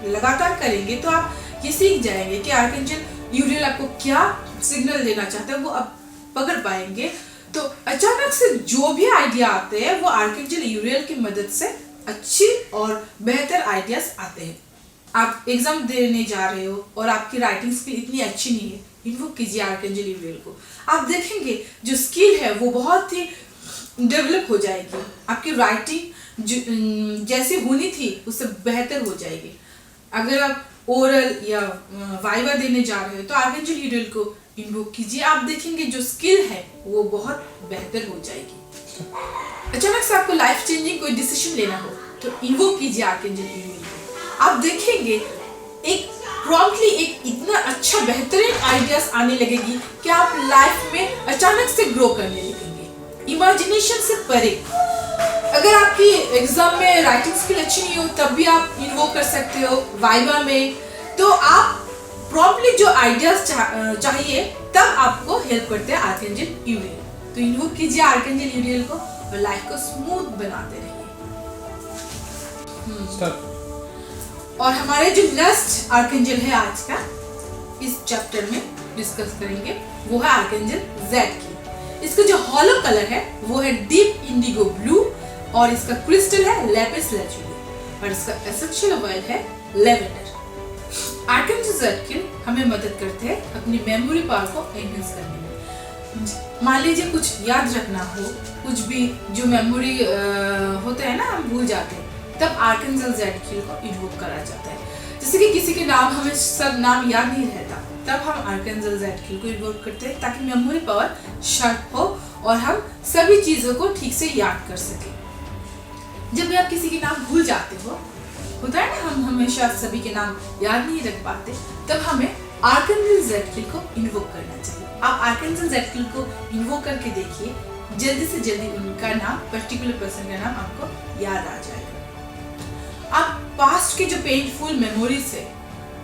लगातार करेंगे तो आप ये सीख जाएंगे कि आर्कएंजल यूरियल आपको क्या सिग्नल देना चाहता है, वो आप पकड़ पाएंगे। तो अचानक से जो भी आइडिया आते हैं वो आर्कएंजल यूरियल की मदद से अच्छी और बेहतर आइडियाज आते हैं। आप एग्जाम देने जा रहे हो और आपकी राइटिंग स्किल इतनी अच्छी नहीं है, इन्वोक कीजिए आर्कएंजल यूरियल को। आप देखेंगे जो स्किल है वो बहुत ही डेवलप हो जाएगी, आपकी राइटिंग जैसी होनी थी उससे बेहतर हो जाएगी। अगर आप ओरल या वाइवा देने जा रहे हो तो आर्कएंजल यूरियल को इन्वोक कीजिए। आप देखेंगे जो स्किल है वो बहुत बेहतर हो जाएगी। अचानक से आपको लाइफ चेंजिंग कोई डिसीजन लेना हो तो इन्वोक कीजिए आर्कएंजल यूरियल को। आप देखेंगे एक प्रॉम्प्टली एक इतना अच्छा बेहतरीन आइडियाज आने लगेगी कि आप लाइफ में अचानक से ग्रो करने लगेंगे, इमेजिनेशन से परे। अगर आपकी एग्जाम में राइटिंग स्किल अच्छी नहीं हो तब भी आप इन्वोक कर सकते हो वाइवा में। तो आप प्रॉम्प्टली जो आइडियाज चाहिए तब आपको हेल्प करते हैं आर्कएंजल यूरियल। तो इन्वोक कीजिए आर्कएंजल यूरियल को और लाइफ को स्मूथ बनाते रहिए। और हमारे जो नेक्स्ट आर्कएंजल है आज का इस चैप्टर में डिस्कस करेंगे वो है आर्कएंजल ज़ेडकिल। इसका जो हॉलो कलर है वो है डीप इंडिगो ब्लू और इसका क्रिस्टल है लैपिस लाजुली और इसका एसेंशियल ऑयल है लेवेंडर। आर्कएंजल ज़ेडकिल हमें मदद करते हैं अपनी मेमोरी पावर को एनहांस करने में। मान लीजिए कुछ याद रखना हो, कुछ भी जो मेमोरी होता है ना हम भूल जाते हैं, तब आर्कएंजल ज़ेडकिल को इन्वोक करा जाता है। जैसे कि किसी के नाम हमें सब नाम याद नहीं रहता तब हम आर्कएंजल ज़ेडकिल को इन्वोक करते हैं ताकि मेमोरी पावर शार्प हो और हम सभी चीज़ों को ठीक से याद कर सकें। जब भी आप किसी के नाम भूल जाते हो, होता है ना हम हमेशा सभी के नाम याद नहीं रख पाते, तब हमें आर्कएंजल ज़ेडकिल को इन्वोक करना चाहिए। आप आर्कएंजल ज़ेडकिल को इन्वोक करके देखिए, जल्दी से जल्दी उनका नाम, पर्टिकुलर पर्सन का नाम आपको याद आ जाएगा। आप पास्ट के जो पेनफुल मेमोरीज है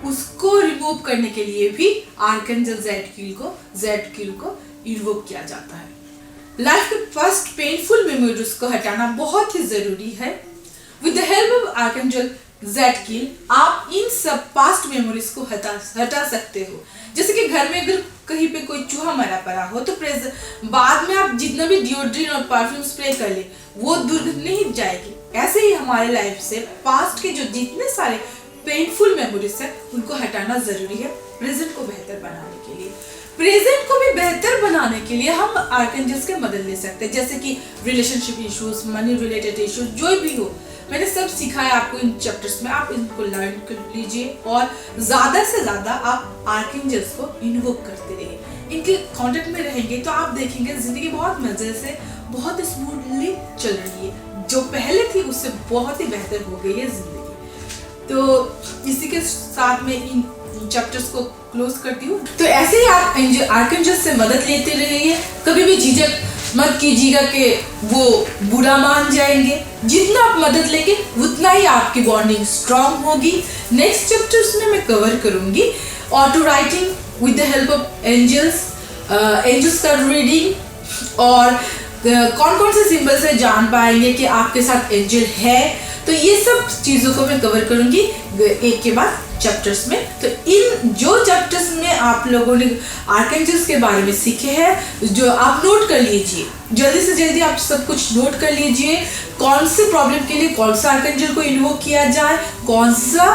उसको रिमूव करने के लिए भी आर्कएंजल ज़ेडकिल को इन्वोक किया जाता है। लाइफ के फर्स्ट पेनफुल मेमोरीज को हटाना बहुत ही जरूरी है। With the help of archangel Zadkiel आप इन सब पास्ट मेमोरीज को हटा सकते हो। जैसे कि घर में अगर कहीं पे कोई चूहा मरा पड़ा हो तो बाद में आप जितना भी डिओड्रेंट और परफ्यूम स्प्रे कर ले वो दुर्गंध नहीं जाएगी। ऐसे ही हमारे लाइफ से पास्ट के जो जितने सारे पेनफुल मेमोरीज है उनको हटाना जरूरी है प्रेजेंट को बेहतर बनाने के लिए। प्रेजेंट को भी बेहतर बनाने के लिए हम आर्कएंजल्स की मदद ले सकते हैं, जैसे कि relationship issues, money related issues, जो भी हो। मैंने सब सिखाया आपको इन चैप्टर्स में, आप इनको लर्न कर लीजिए और ज़्यादा से ज़्यादा आप आर्कएंजल्स को इन्वोक करते रहिए। इनके कांटेक्ट में रहेंगे तो आप देखेंगे ज़िंदगी बहुत मज़े से, बहुत स्मूथली चल रही है। जो पहले थी उससे बहुत ही बेहतर हो गई है ज़िंदगी। तो इसी के साथ में इन चैप्टर्स को क्लोज करती हूँ। तो ऐसे ही आप आर्कएंजल्स से मदद लेते रहिए, कभी भी झिझक मत कीजिएगा कि वो बुरा मान जाएंगे। जितना आप मदद लेंगे उतना ही आपकी बॉन्डिंग स्ट्रांग होगी। नेक्स्ट चैप्टर्स में मैं कवर करूंगी auto writing with the help of angels, angels का रीडिंग और कौन कौन से सिंबल से जान पाएंगे कि आपके साथ एंजल है। तो ये सब चीज़ों को मैं कवर करूंगी एक के बाद चैप्टर्स में। तो इन जो चैप्टर्स में आप लोगों ने आर्कएंजल्स के बारे में सीखे हैं जो आप नोट कर लीजिए, जल्दी से जल्दी आप सब कुछ नोट कर लीजिए। कौन से प्रॉब्लम के लिए कौन सा आर्कएंजल को इन्वोक किया जाए, कौन सा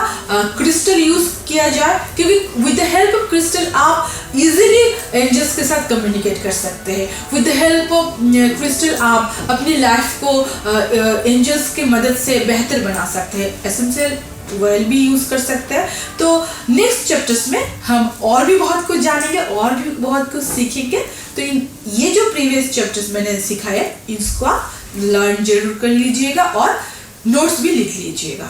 क्रिस्टल यूज किया जाए, क्योंकि with the help of crystal आप इजीली एंजल्स के साथ कम्युनिकेट कर सकते हैं। With the help of crystal आप अपनी लाइफ को एंजल्स की मदद से बेहतर बना सकते हैं। एसेंशियल ऑयल भी यूज कर सकते हैं। तो नेक्स्ट चैप्टर्स में हम और भी बहुत कुछ जानेंगे और भी बहुत कुछ सीखेंगे। तो ये जो प्रीवियस चैप्टर्स मैंने सिखाए इसको आप लर्न जरूर कर लीजिएगा और नोट्स भी लिख लीजिएगा।